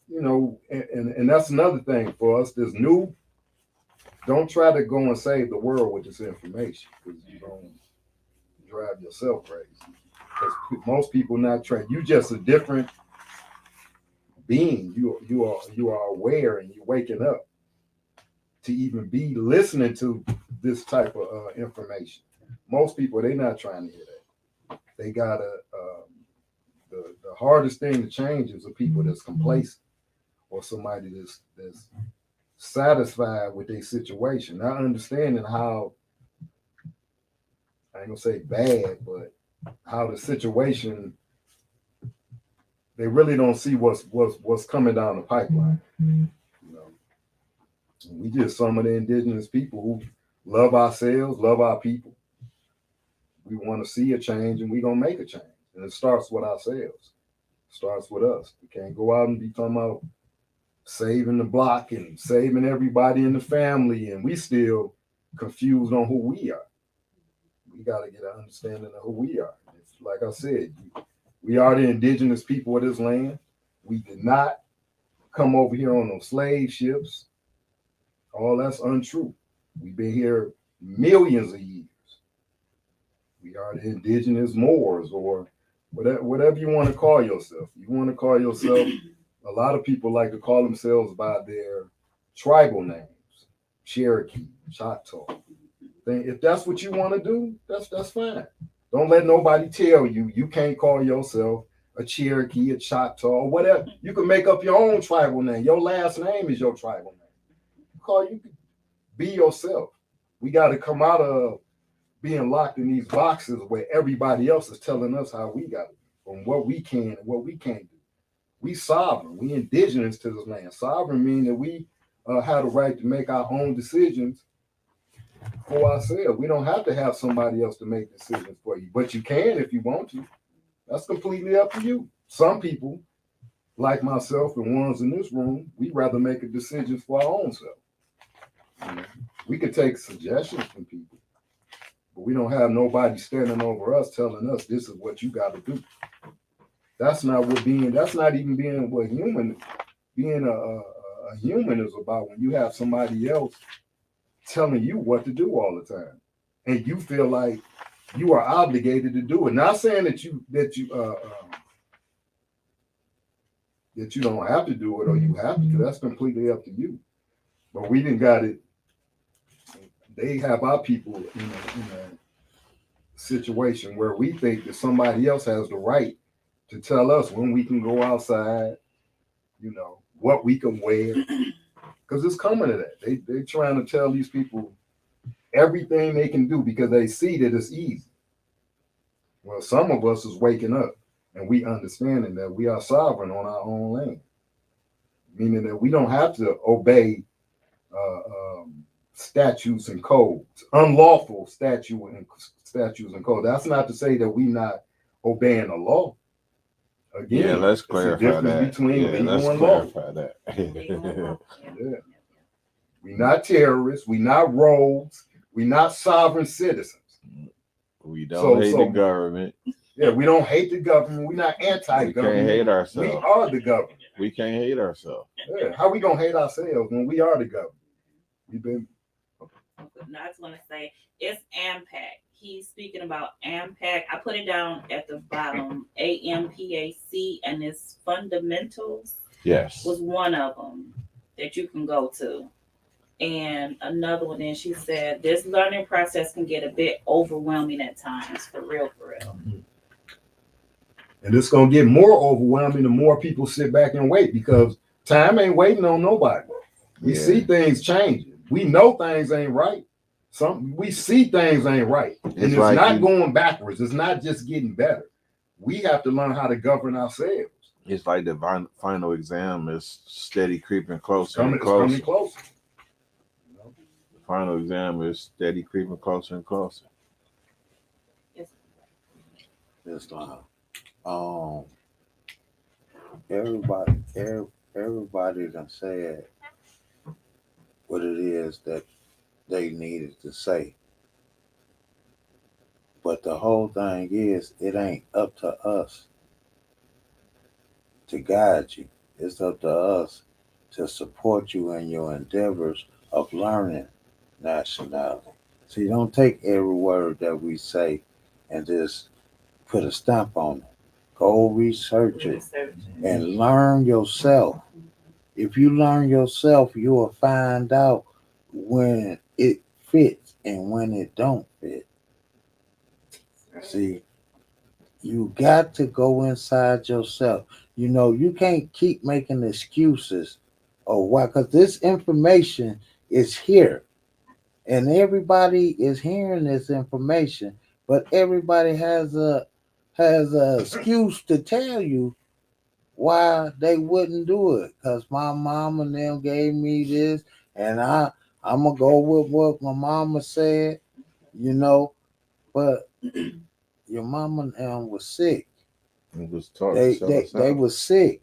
and that's another thing for us that's new. Don't try to go and save the world with this information because you're going to drive yourself crazy. Because most people not trying. You just a different being. You are aware and you're waking up to even be listening to this type of information. Most people, they're not trying to hear that. they gotta. The hardest thing to change is the people that's complacent or somebody that's satisfied with their situation, not understanding how, I ain't gonna say bad, but how the situation, they really don't see what's coming down the pipeline. You know, we just some of the indigenous people who love ourselves, love our people. We want to see a change, and we gonna make a change, and it starts with ourselves. It starts with us. We can't go out and be talking about saving the block and saving everybody in the family, and we still confused on who we are. We got to get an understanding of who we are. It's, like I said, we are the indigenous people of this land. We did not come over here on those slave ships. All that's untrue. We've been here millions of years. We are the indigenous Moors, or whatever you want to call yourself. You want to call yourself, a lot of people like to call themselves by their tribal names, Cherokee, Choctaw. If that's what you want to do, that's fine. Don't let nobody tell you can't call yourself a Cherokee, a Choctaw, or whatever. You can make up your own tribal name. Your last name is your tribal name. You can be yourself. We got to come out of being locked in these boxes where everybody else is telling us how we got it, and what we can and what we can't do. We sovereign. We indigenous to this land. Sovereign means that we have the right to make our own decisions for ourselves. We don't have to have somebody else to make decisions for you, but you can if you want to. That's completely up to you. Some people, like myself and ones in this room, we'd rather make a decision for our own self. We could take suggestions from people, but we don't have nobody standing over us telling us this is what you got to do. That's not even being what being a human is about, when you have somebody else telling you what to do all the time, and you feel like you are obligated to do it. Not saying that you don't have to do it, or you have to. That's completely up to you. But we didn't got it. They have our people in a situation where we think that somebody else has the right to tell us when we can go outside, what we can wear, because it's coming to that. They're trying to tell these people everything they can do because they see that it's easy. Well, some of us is waking up and we understanding that we are sovereign on our own land, meaning that we don't have to obey statutes and codes, unlawful statutes and codes. That's not to say that we not obeying the law. Again, yeah, let's clarify that. Between legal let's and clarify lawful. that. Yeah. We're not terrorists. We're not rogues. We're not sovereign citizens. We don't hate the government. Yeah, we don't hate the government. We're not anti-government. We can't hate ourselves. We are the government. We can't hate ourselves. Yeah, how we gonna hate ourselves when we are the government? We've been. I just want to say it's AMPAC. He's speaking about AMPAC. I put it down at the bottom, AMPAC, and its fundamentals. Yes. Was one of them that you can go to. And another one, and she said, this learning process can get a bit overwhelming at times, for real. And it's going to get more overwhelming the more people sit back and wait, because time ain't waiting on nobody. We see things changing. We know things ain't right. We see things ain't right. And it's like not going backwards. It's not just getting better. We have to learn how to govern ourselves. It's like the final exam is steady creeping closer and closer. It's coming closer. The final exam is steady creeping closer and closer. It's everybody done said what it is that they needed to say. But the whole thing is, it ain't up to us to guide you. It's up to us to support you in your endeavors of learning nationality. So you don't take every word that we say and just put a stamp on it. Go research it and learn yourself. If you learn yourself, you will find out when it fits and when it don't fit. See, You got to go inside yourself. You know, you can't keep making excuses or why, because this information is here and everybody is hearing this information, but everybody has a excuse to tell you why they wouldn't do it. Because my mom and them gave me this, and I'm gonna go with what my mama said, you know. But your mama and them was sick. It was taught to They sell they us they out. was sick,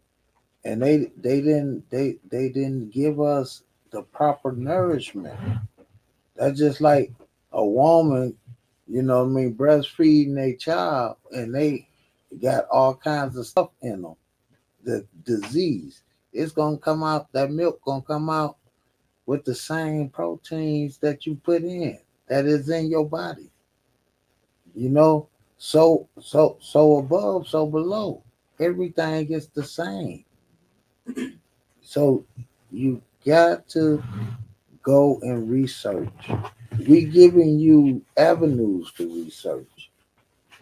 and they didn't give us the proper nourishment. That's just like a woman, you know what I mean, breastfeeding a child, and they got all kinds of stuff in them. The disease, it's gonna come out. That milk gonna come out with the same proteins that you put in, that is in your body. You know, so above, so below. Everything is the same. So you got to go and research. We giving you avenues to research.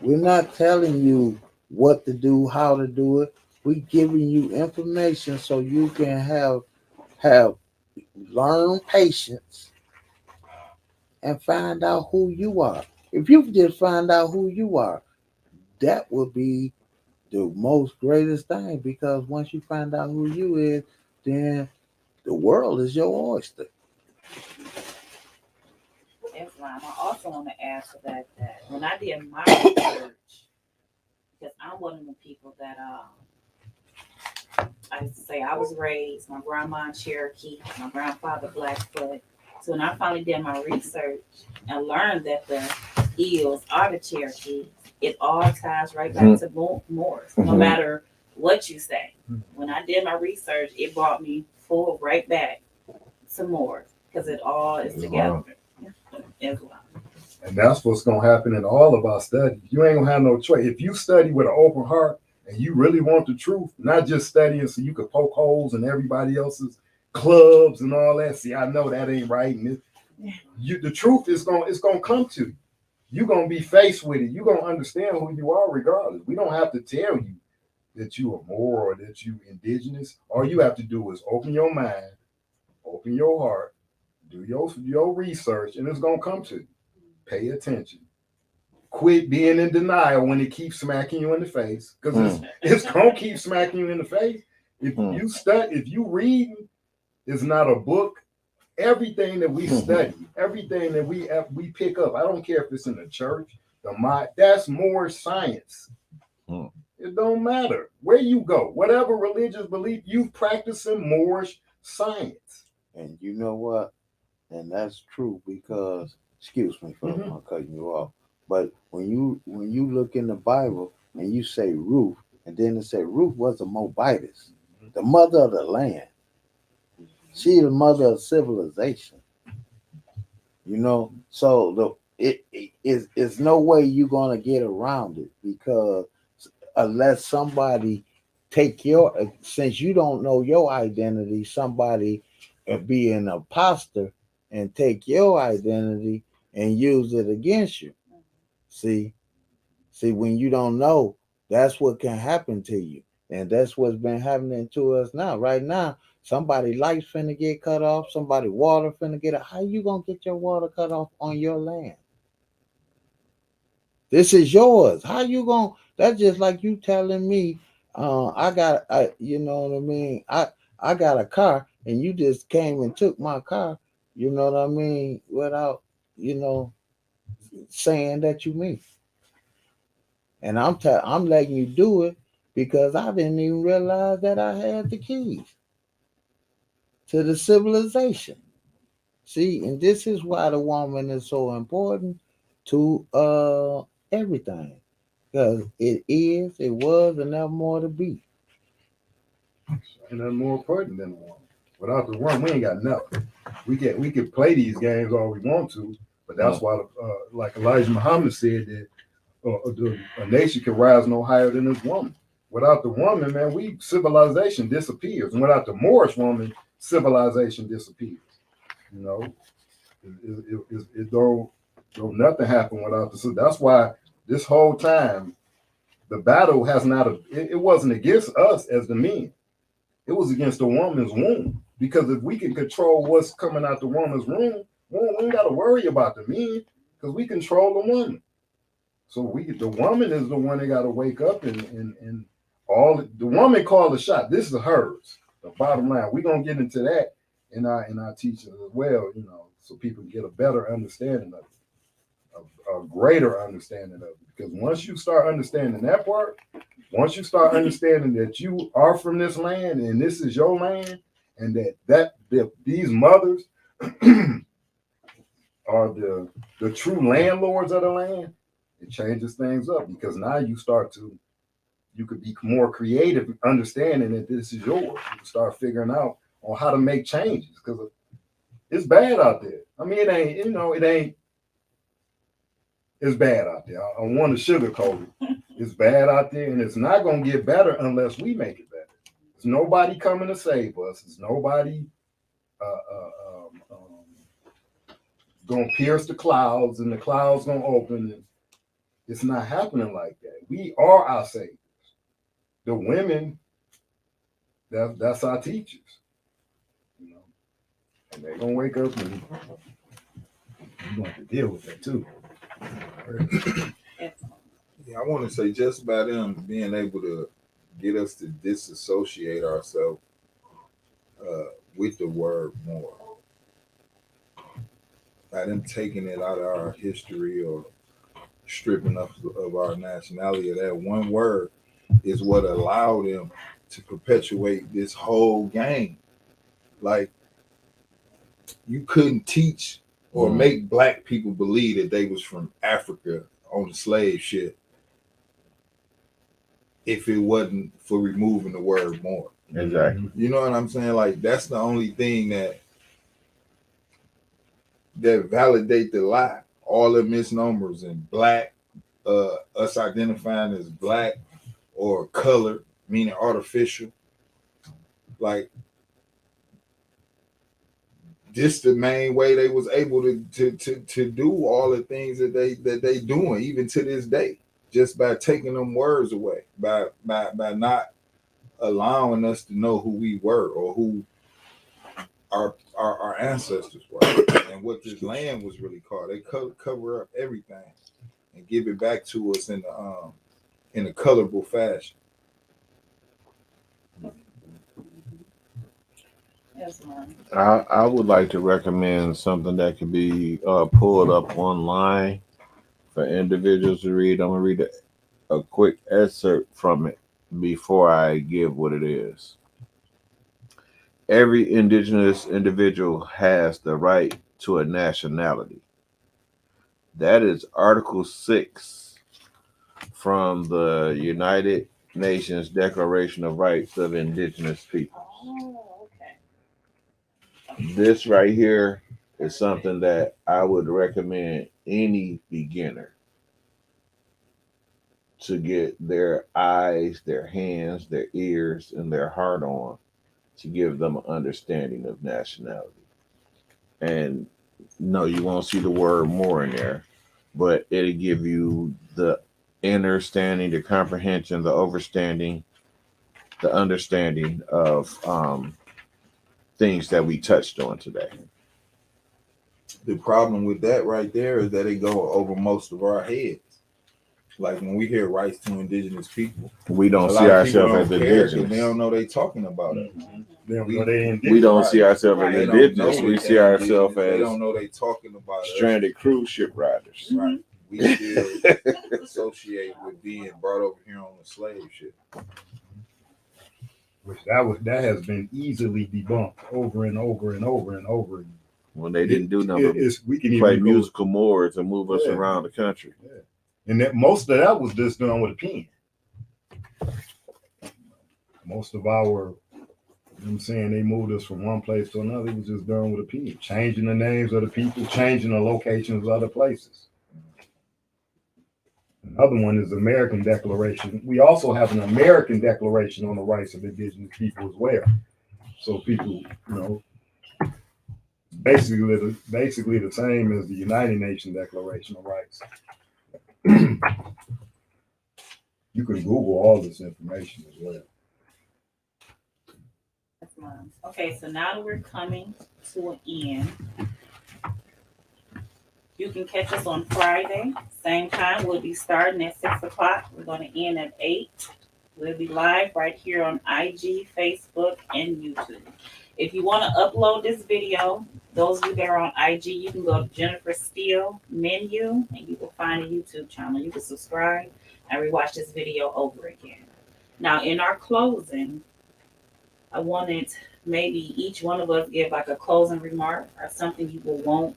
We're not telling you what to do, how to do it. We giving you information so you can have learn patience and find out who you are. If you just find out who you are, that would be the most greatest thing, because once you find out who you is, then the world is your oyster. Islam. I also want to add to that when I did my research, because I'm one of the people that I used to say I was raised, my grandma in Cherokee, my grandfather Blackfoot. So when I finally did my research and learned that the eels are the Cherokee, it all ties right back to Moors, no matter what you say. When I did my research, it brought me full right back to Moors because it all is together. Islam. And that's what's gonna happen in all of our studies. You ain't gonna have no choice. If you study with an open heart and you really want the truth, not just studying so you could poke holes in everybody else's clubs and all that. See, I know that ain't right. And the truth is gonna come to you. You're gonna be faced with it. You're gonna understand who you are regardless. We don't have to tell you that you are Moor or that you indigenous. All you have to do is open your mind, open your heart, do your research, and it's gonna come to you. Pay attention. Quit being in denial when it keeps smacking you in the face, because it's gonna keep smacking you in the face. If you study, if you read, it's not a book. Everything that we study, everything that we pick up, I don't care if it's in the church, the mind, that's more science. It don't matter where you go, whatever religious belief you practicing, more science. And you know what? And that's true, because excuse me for cutting you off. But when you look in the Bible and you say Ruth, and then it said Ruth was a Moabitess, the mother of the land. She the mother of civilization. You know, so it is no way you're gonna get around it, because unless somebody take your, since you don't know your identity, somebody be an imposter and take your identity and use it against you. See, when you don't know, that's what can happen to you. And that's what's been happening to us now. Right now, somebody lights finna get cut off, somebody water finna get. How you gonna get your water cut off on your land? This is yours. How you gonna? That's just like you telling me, you know what I mean. I got a car, and you just came and took my car. You know what I mean, without saying that you me. And I'm letting you do it because I didn't even realize that I had the keys to the civilization. See, and this is why the woman is so important to everything. Because it was, and never more to be. And that's more important than the woman. Without the woman, we ain't got nothing. We can play these games all we want to, but that's why, like Elijah Muhammad said, that a nation can rise no higher than its woman. Without the woman, man, civilization disappears, and without the Moorish woman, civilization disappears. You know, it don't nothing happen without the. That's why this whole time the battle has not, it wasn't against us as the men. It was against the woman's womb. Because if we can control what's coming out the woman's womb, we ain't got to worry about the men because we control the woman. So the woman is the one that got to wake up and all the woman called the shot. This is hers. The bottom line. We're gonna get into that in our teaching as well, so people can get a better understanding of it, a greater understanding of it. Because once you start understanding that part, once you start understanding that you are from this land and this is your land, and that these mothers are the true landlords of the land, it changes things up because now you could be more creative, understanding that this is yours. You can start figuring out on how to make changes because it's bad out there. I mean, it's bad out there. I want to sugarcoat it. It's bad out there, and it's not going to get better unless we make it better. There's nobody coming to save us. There's nobody going to pierce the clouds, and the clouds going to open. And it's not happening like that. We are our saviors. The women, that's our teachers. And they're going to wake up and we're going to have to deal with that too. Yeah, I want to say just by them being able to get us to disassociate ourselves with the word more. By them taking it out of our history or stripping us of our nationality, that one word is what allowed them to perpetuate this whole game. Like, you couldn't teach or make black people believe that they was from Africa on the slave ship if it wasn't for removing the word more. Exactly. You know what I'm saying? Like, that's the only thing that validate the lie. All the misnomers and black, us identifying as black or color, meaning artificial. Like, this the main way they was able to do all the things that they doing even to this day, just by taking them words away, by not allowing us to know who we were or who our ancestors were and what this land was really called. They cover up everything and give it back to us in a colorful fashion. I would like to recommend something that can be pulled up online for individuals to read. I'm going to read a quick excerpt from it before I give what it is. Every indigenous individual has the right to a nationality. That is Article 6 from the United Nations Declaration of Rights of Indigenous Peoples. Oh, okay. This right here is something that I would recommend any beginner to get their eyes, their hands, their ears, and their heart on, to give them an understanding of nationality. And no, you won't see the word more in there, but it'll give you the understanding, the comprehension, the understanding of things that we touched on today. The problem with that right there is that it go over most of our heads. Like, when we hear rights to indigenous people, We don't see ourselves as indigenous. They don't know they talking about it. We don't see ourselves as indigenous. We see ourselves They as don't know they talking about stranded cruise ship riders. Right. We still associate with being brought over here on a slave ship. Which that has been easily debunked over and over and over and over again. When they didn't do nothing, We can play even musical moors and move us Yeah. around the country. and that most of that was just done with a pen. Most of our, I'm saying, they moved us from one place to another. It was just done with a pen, changing the names of the people, changing the locations of other places. Another one is the American Declaration. We also have an American Declaration on the rights of indigenous people as well. So people, basically the same as the United Nations Declaration of Rights. You can Google all this information as well. Yes, Mom. Okay, so now that we're coming to an end, you can catch us on Friday, same time. We'll be starting at 6 o'clock. We're going to end at 8. We'll be live right here on IG, Facebook, and YouTube. If you want to upload this video, those of you that are on IG, you can go to Jennifer Steele menu and you will find a YouTube channel. You can subscribe and rewatch this video over again. Now, in our closing, I wanted maybe each one of us give like a closing remark or something you will want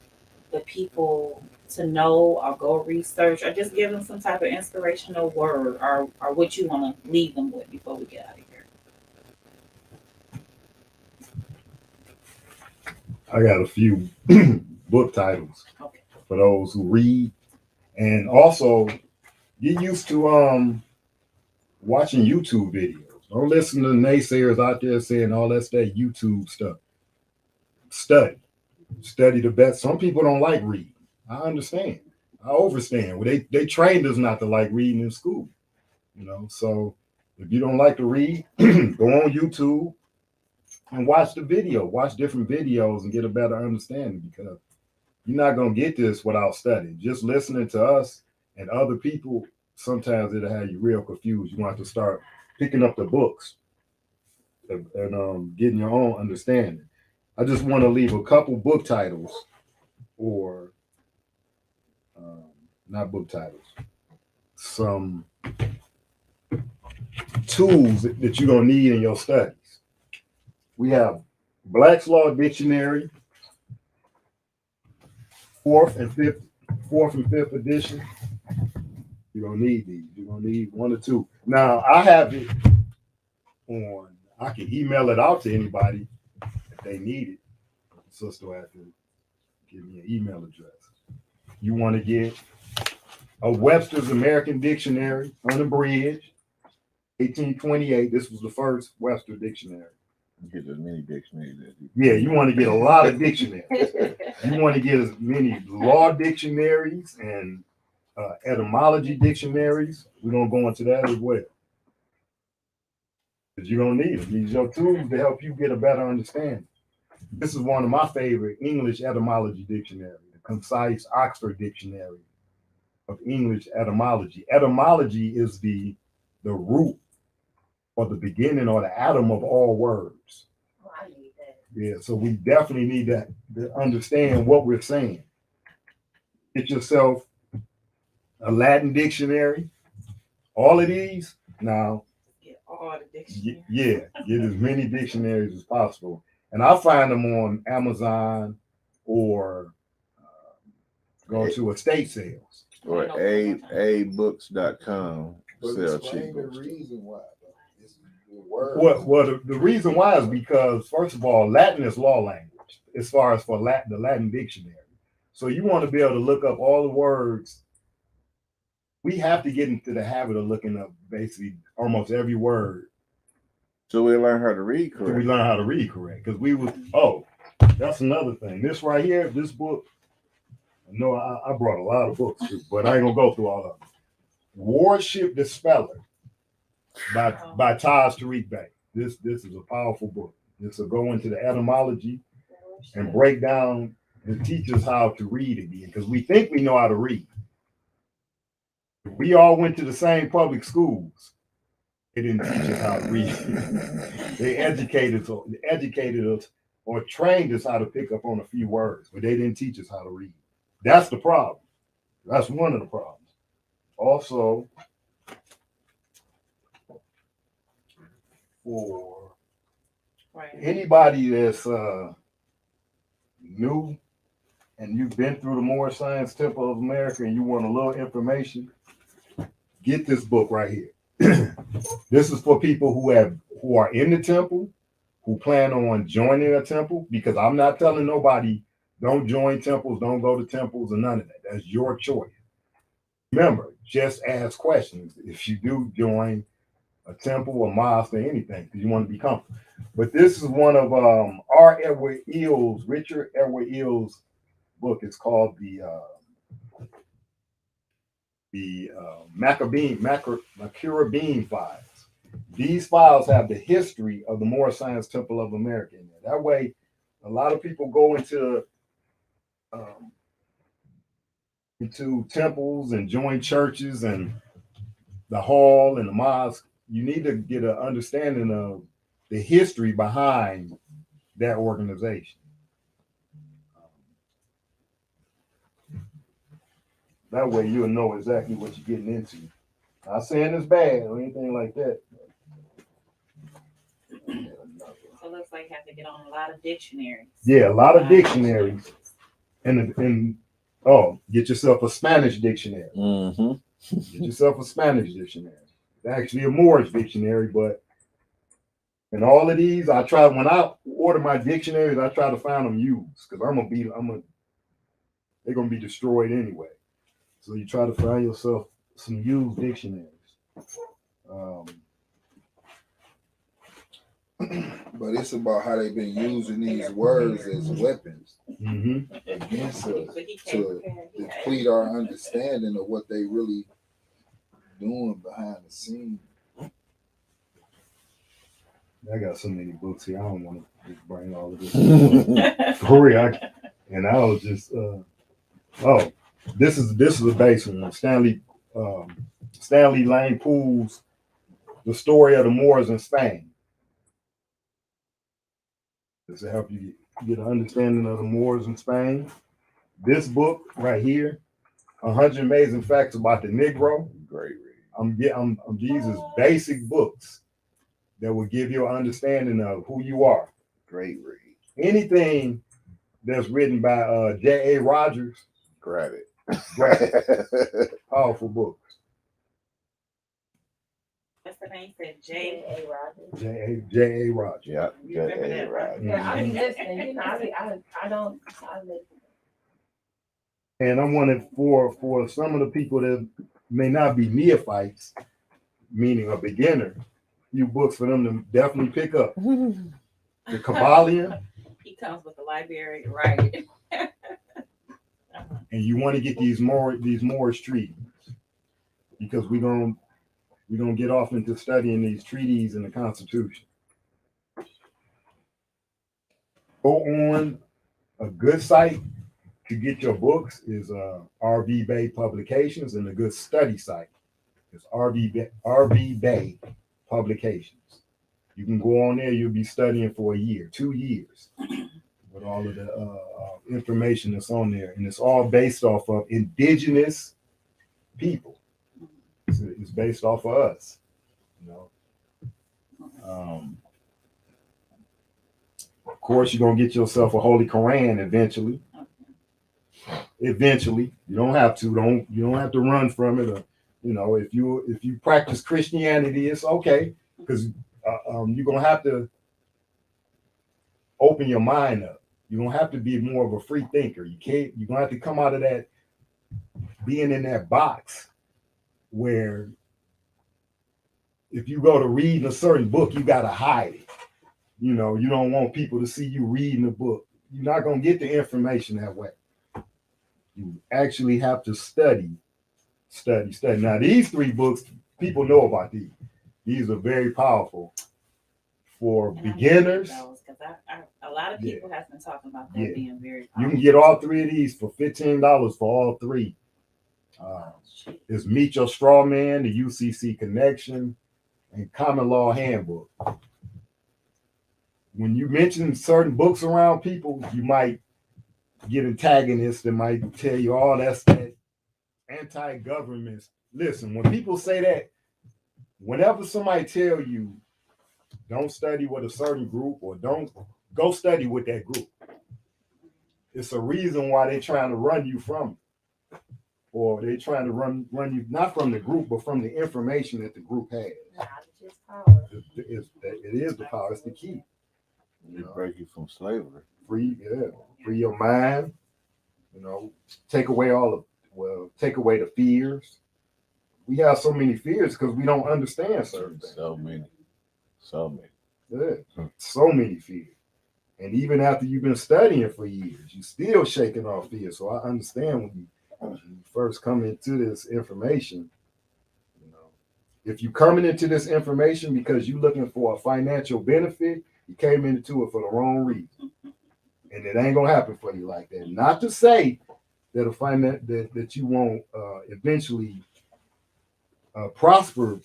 the people to know or go research, or just give them some type of inspirational word or what you want to leave them with before we get out of here. I got a few book titles Okay. for those who read, and also get used to watching YouTube videos. Don't listen to the naysayers out there saying all that YouTube stuff. Study the best. Some people don't like reading. I understand. I understand. Well, they trained us not to like reading in school, you know. So if you don't like to read, go on YouTube and watch the video. Watch different videos and get a better understanding, because you're not gonna get this without studying. Just listening to us and other people, sometimes it'll have you real confused. You want to start picking up the books and getting your own understanding. I just want to leave a couple book titles, or not book titles, some tools that you're going to need in your studies. We have Black's Law Dictionary, fourth and fifth edition. You're going to need these. You're going to need one or two. Now, I have it on, I can email it out to anybody if they need it. The sister will have to give me an email address. You want to get a Webster's American Dictionary, unabridged, 1828. This was the first Webster dictionary. Get as many dictionaries as you Yeah, you want to get a lot of dictionaries. You want to get as many law dictionaries and etymology dictionaries. We're going to go into that as well, because you're going to need them. These are your tools to help you get a better understanding. This is one of my favorite English etymology dictionary, the Concise Oxford Dictionary of English Etymology. Etymology is the root or the beginning or the atom of all words. Oh, I need that. Yeah, so we definitely need to understand what we're saying. Get yourself a Latin dictionary. All of these now. Get all the dictionary. Yeah, get as many dictionaries as possible. And I find them on Amazon or go to estate sales. or abooks.com But sell explain cheap the books. reason why, though. It's the word. Well, the reason why is because, first of all, Latin is law language as far as for the Latin dictionary. So you want to be able to look up all the words. We have to get into the habit of looking up basically almost every word. So we learn how to read So we correct. learn how to read correct. Because that's another thing. This right here, this book, no, I brought a lot of books, but I ain't gonna go through all of them. Warship the Speller by Taj Tariq Bey. This is a powerful book. This will go into the etymology and break down and teach us how to read again, because we think we know how to read. We all went to the same public schools. They didn't teach us how to read. They educated us or trained us how to pick up on a few words, but they didn't teach us how to read. That's the problem. That's one of the problems. Also, for Right. anybody that's new and you've been through the Moorish Science Temple of America and you want a little information, get this book right here. This is for people who are in the temple, who plan on joining a temple, because I'm not telling nobody don't join temples, don't go to temples, or none of that. That's your choice. Remember, just ask questions if you do join a temple, a mosque, or anything, because you want to be comfortable. But this is one of Richard Edward Eel's book. It's called the the Maccabee files. These files have the history of the Moorish Science Temple of America in there. That way, a lot of people go into temples and join churches and the hall and the mosque. You need to get an understanding of the history behind that organization. That way you'll know exactly what you're getting into. Not saying it's bad or anything like that. So it looks like you have to get on a lot of dictionaries. Yeah, a lot of dictionaries. And get yourself a Spanish dictionary. Mm-hmm. Get yourself a Spanish dictionary. It's actually a Moorish dictionary, but and all of these, when I order my dictionaries, I try to find them used because they're gonna be destroyed anyway. So you try to find yourself some used dictionaries. But it's about how they've been using these words as weapons against us to deplete our understanding of what they really doing behind the scenes. I got so many books here. I don't want to just bring all of this for real. And I was just this is a base one. Stanley Lane Poole's The Story of the Moors in Spain. This will help you get an understanding of the Moors in Spain. This book right here, 100 Amazing Facts About the Negro. Great read. These is basic books that will give you an understanding of who you are. Great read. Anything that's written by J.A. Rogers, Grab it. Powerful books. What's the name? Said J.A. Rogers. J.A. Rogers. Yeah, You remember J.A. that, Rogers. Yeah, I be listening. You know, I listen. And I wanted for some of the people that may not be neophytes, meaning a beginner, few books for them to definitely pick up. The Kabbalion. He comes with the library, right? And you want to get these Moorish treaties because we're gonna get off into studying these treaties and the Constitution. Go on a good site to get your books is RV Bay Publications, and a good study site is RV Bay Publications. You can go on there. You'll be studying for a year, 2 years, with all of the information that's on there, and it's all based off of indigenous people. It's based off of us, you know. Of course, you're gonna get yourself a Holy Quran eventually. Eventually, you don't have to run from it. Or, you know, if you practice Christianity, it's okay because you're gonna have to open your mind up. You're gonna have to be more of a free thinker. You're gonna have to come out of that being in that box where if you go to reading a certain book, you gotta hide it. You know, you don't want people to see you reading a book. You're not gonna get the information that way. You actually have to study. Now, these 3 books, people know about these. These are very powerful for beginners. A lot of people have been talking about that being very powerful. You can get all 3 of these for $15 for all 3. It's Meet Your Straw Man, the UCC Connection, and Common Law Handbook. When you mention certain books around people, you might get antagonists that might tell you, oh, that's that anti-government. Listen, when people say that, whenever somebody tell you don't study with a certain group or don't go study with that group, it's a reason why they're trying to run you from it. Or they're trying to run you not from the group, but from the information that the group has. It is the power, it's the key. It break you from slavery. Free your mind, you know, take away the fears. We have so many fears because we don't understand certain things. So many. Yeah, so many fears. And even after you've been studying for years, you're still shaking off fear. So I understand when you when you first come into this information, you know, if you coming into this information because you looking for a financial benefit, you came into it for the wrong reason. And it ain't gonna happen for you like that. Not to say that that you won't eventually prosper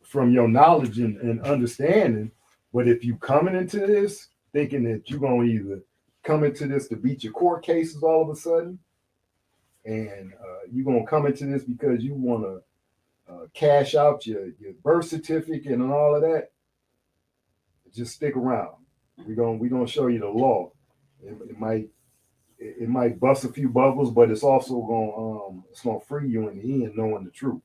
from your knowledge and understanding, but if you coming into this thinking that you're gonna either come into this to beat your court cases all of a sudden, and you're gonna come into this because you want to cash out your birth certificate and all of that, just stick around. We're gonna show you the law. It might bust a few bubbles, but it's also gonna free you in the end, knowing the truth.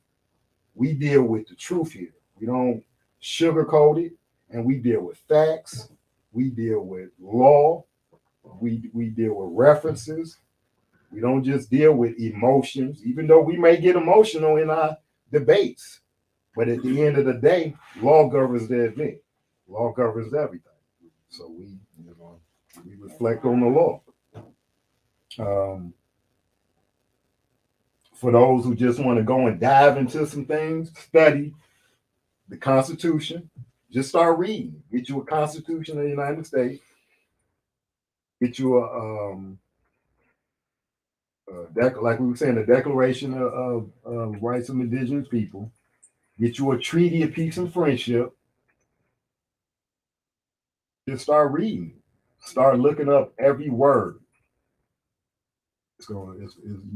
We deal with the truth here. We don't sugarcoat it, and we deal with facts. We deal with law. We deal with references. We don't just deal with emotions, even though we may get emotional in our debates. But at the end of the day, law governs the event. Law governs everything. So we reflect on the law. For those who just want to go and dive into some things, study the Constitution. Just start reading. Get you a Constitution of the United States. Get you like we were saying, the Declaration of Rights of Indigenous People. Get you a Treaty of Peace and Friendship. Just start reading. Start looking up every word. You're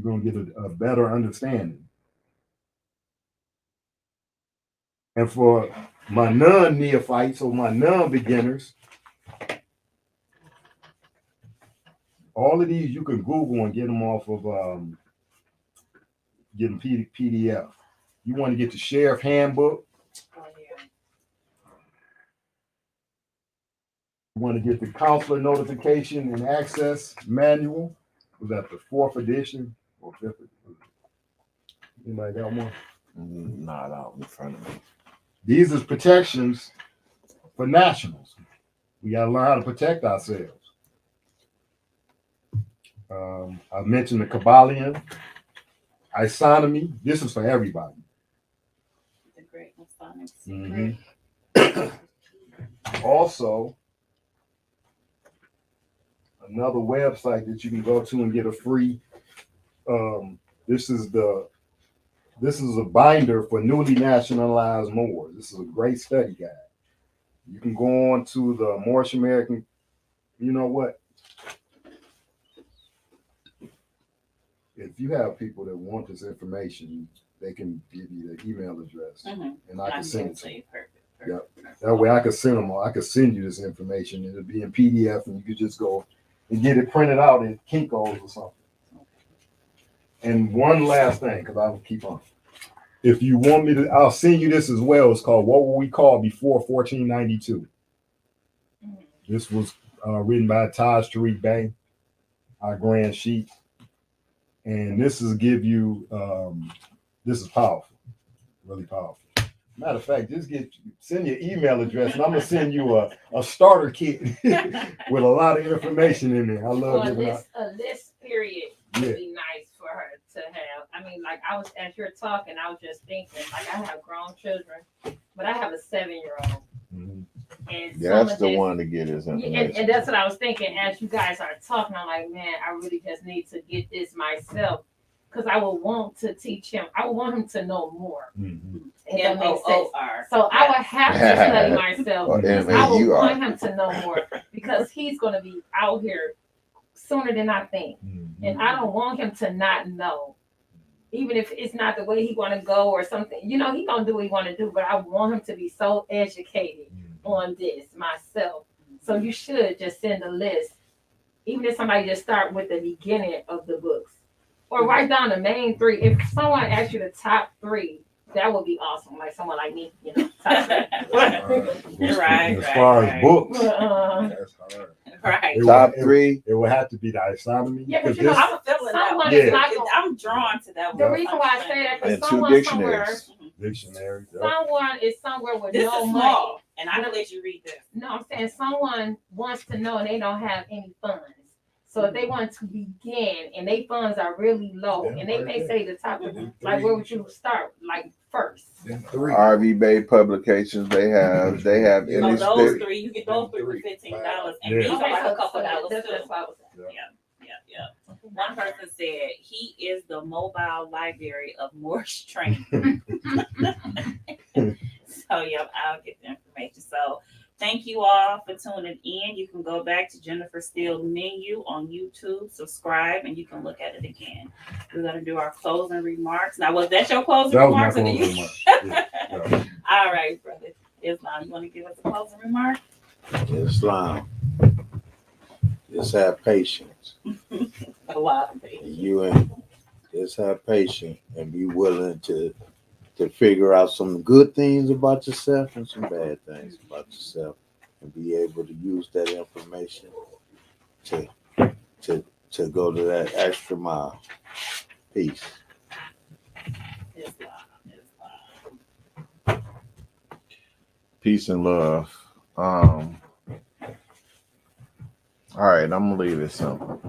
gonna get a better understanding. And for my non-neophytes or my non-beginners, all of these you can Google and get them off of getting PDF. You want to get the Sheriff Handbook. You want to get the Counselor Notification and Access Manual. Was that the 4th edition or 5th? Anybody got one? Not out in front of me. These are protections for nationals. We got to learn how to protect ourselves. I mentioned the Kabbalion, isonomy. This is for everybody. The Great Masonic Mm-hmm. Also, another website that you can go to and get a free. This is a binder for newly nationalized Moors. This is a great study guide. You can go on to the Moorish American. You know what? If you have people that want this information, they can give you their email address, and I can send it to you. Yep. That way I can send them. I can send you this information. It'll be in PDF, and you could just go and get it printed out in Kinko's or something. And one last thing, because I will keep on. If you want me to, I'll send you this as well. It's called "What Were We Called Before 1492." This was written by Taj Tariq Bey, our grand sheik. And this is give you, this is powerful, really powerful. Matter of fact, send your email address, and I'm gonna send you a starter kit with a lot of information in there. I love giving out. A list period would be nice for her to have. I mean, like as you're talking, I was just thinking, like I have grown children, but I have a 7-year-old. Mm-hmm. And That's the one to get his information. And that's what I was thinking as you guys are talking. I'm like, man, I really just need to get this myself because I would want to teach him. I would want him to know more. Mm-hmm. MOOR. So I would have to study myself. Or Because I would MAUR. want him to know more because he's going to be out here sooner than I think. Mm-hmm. And I don't want him to not know. Even if it's not the way he want to go or something, he gonna do what he want to do. But I want him to be so educated on this myself. So you should just send a list, even if somebody just start with the beginning of the books, or write down the main 3. If someone asks you the top 3, that would be awesome. Like someone like me, top 3. Right. As far as books, That's hard. Right. Top 3. it would have to be the isonomy. Yeah, but because I'm feeling that someone one. is not gonna- I'm drawn to that one. The reason why I say that And because 2 someone somewhere, dictionaries. dictionary. someone is somewhere with This no is money. small, and I can let you read this. No, I'm saying someone wants to know and they don't have any funds. So if they want to begin and they funds are really low, Yeah, and they right may there. say the topic, Them like three. where would you start? Like first? Them three. RV Bay Publications, they have Yeah, Oh, Illustrated. those three, you get those Them three for three. $15, and Yeah. these are like a couple so dollars that's, too. that's what I was saying. Yeah. One person said he is the mobile library of Morse training. So, yep, I'll get the information. So, thank you all for tuning in. You can go back to Jennifer Steele Menu on YouTube, subscribe, and you can look at it again. We're going to do our closing remarks. Now, was that your closing That was my remarks? or did closing you- remarks. Yeah. All right, brother Islam, you want to give us a closing remark? Islam. Just have patience. A lot. You and just have patience and be willing to figure out some good things about yourself and some bad things about yourself, and be able to use that information to go to that extra mile. Peace. Islam. Peace and love. All right, I'm gonna leave it simple.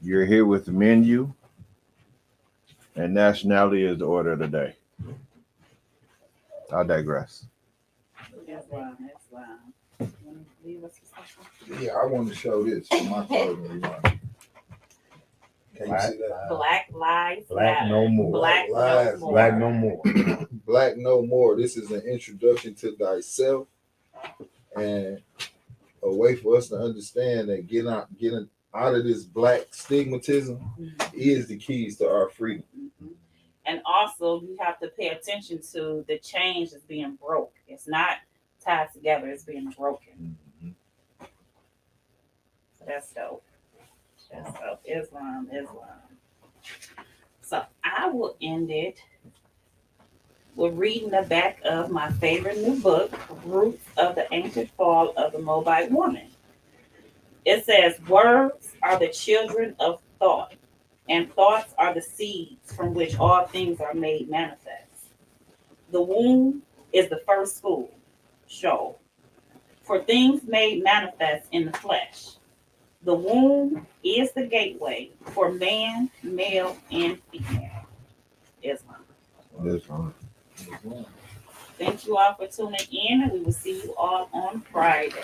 You're here with the menu, and nationality is the order of the day. I digress. Islam. You wanna leave us with something? Yeah, I want to show this for my closing remark. Can you see that? Black Lives Black Matter. no more. Black Lives no more. Black no more. Black No More. This is an introduction to thyself and a way for us to understand that getting out of this black stigmatism is the keys to our freedom. Mhm. And also, you have to pay attention to the change that's being broke. It's not tied together; it's being broken. So that's dope. That's dope. Islam. So I will end it with reading the back of my favorite new book, Roots of the Ancient Fall of the Moabite Woman. It says, words are the children of thought, and thoughts are the seeds from which all things are made manifest. The womb is the first school, show, for things made manifest in the flesh. The womb is the gateway for man, male, and female. Islam. Thank you all for tuning in, and we will see you all on Friday.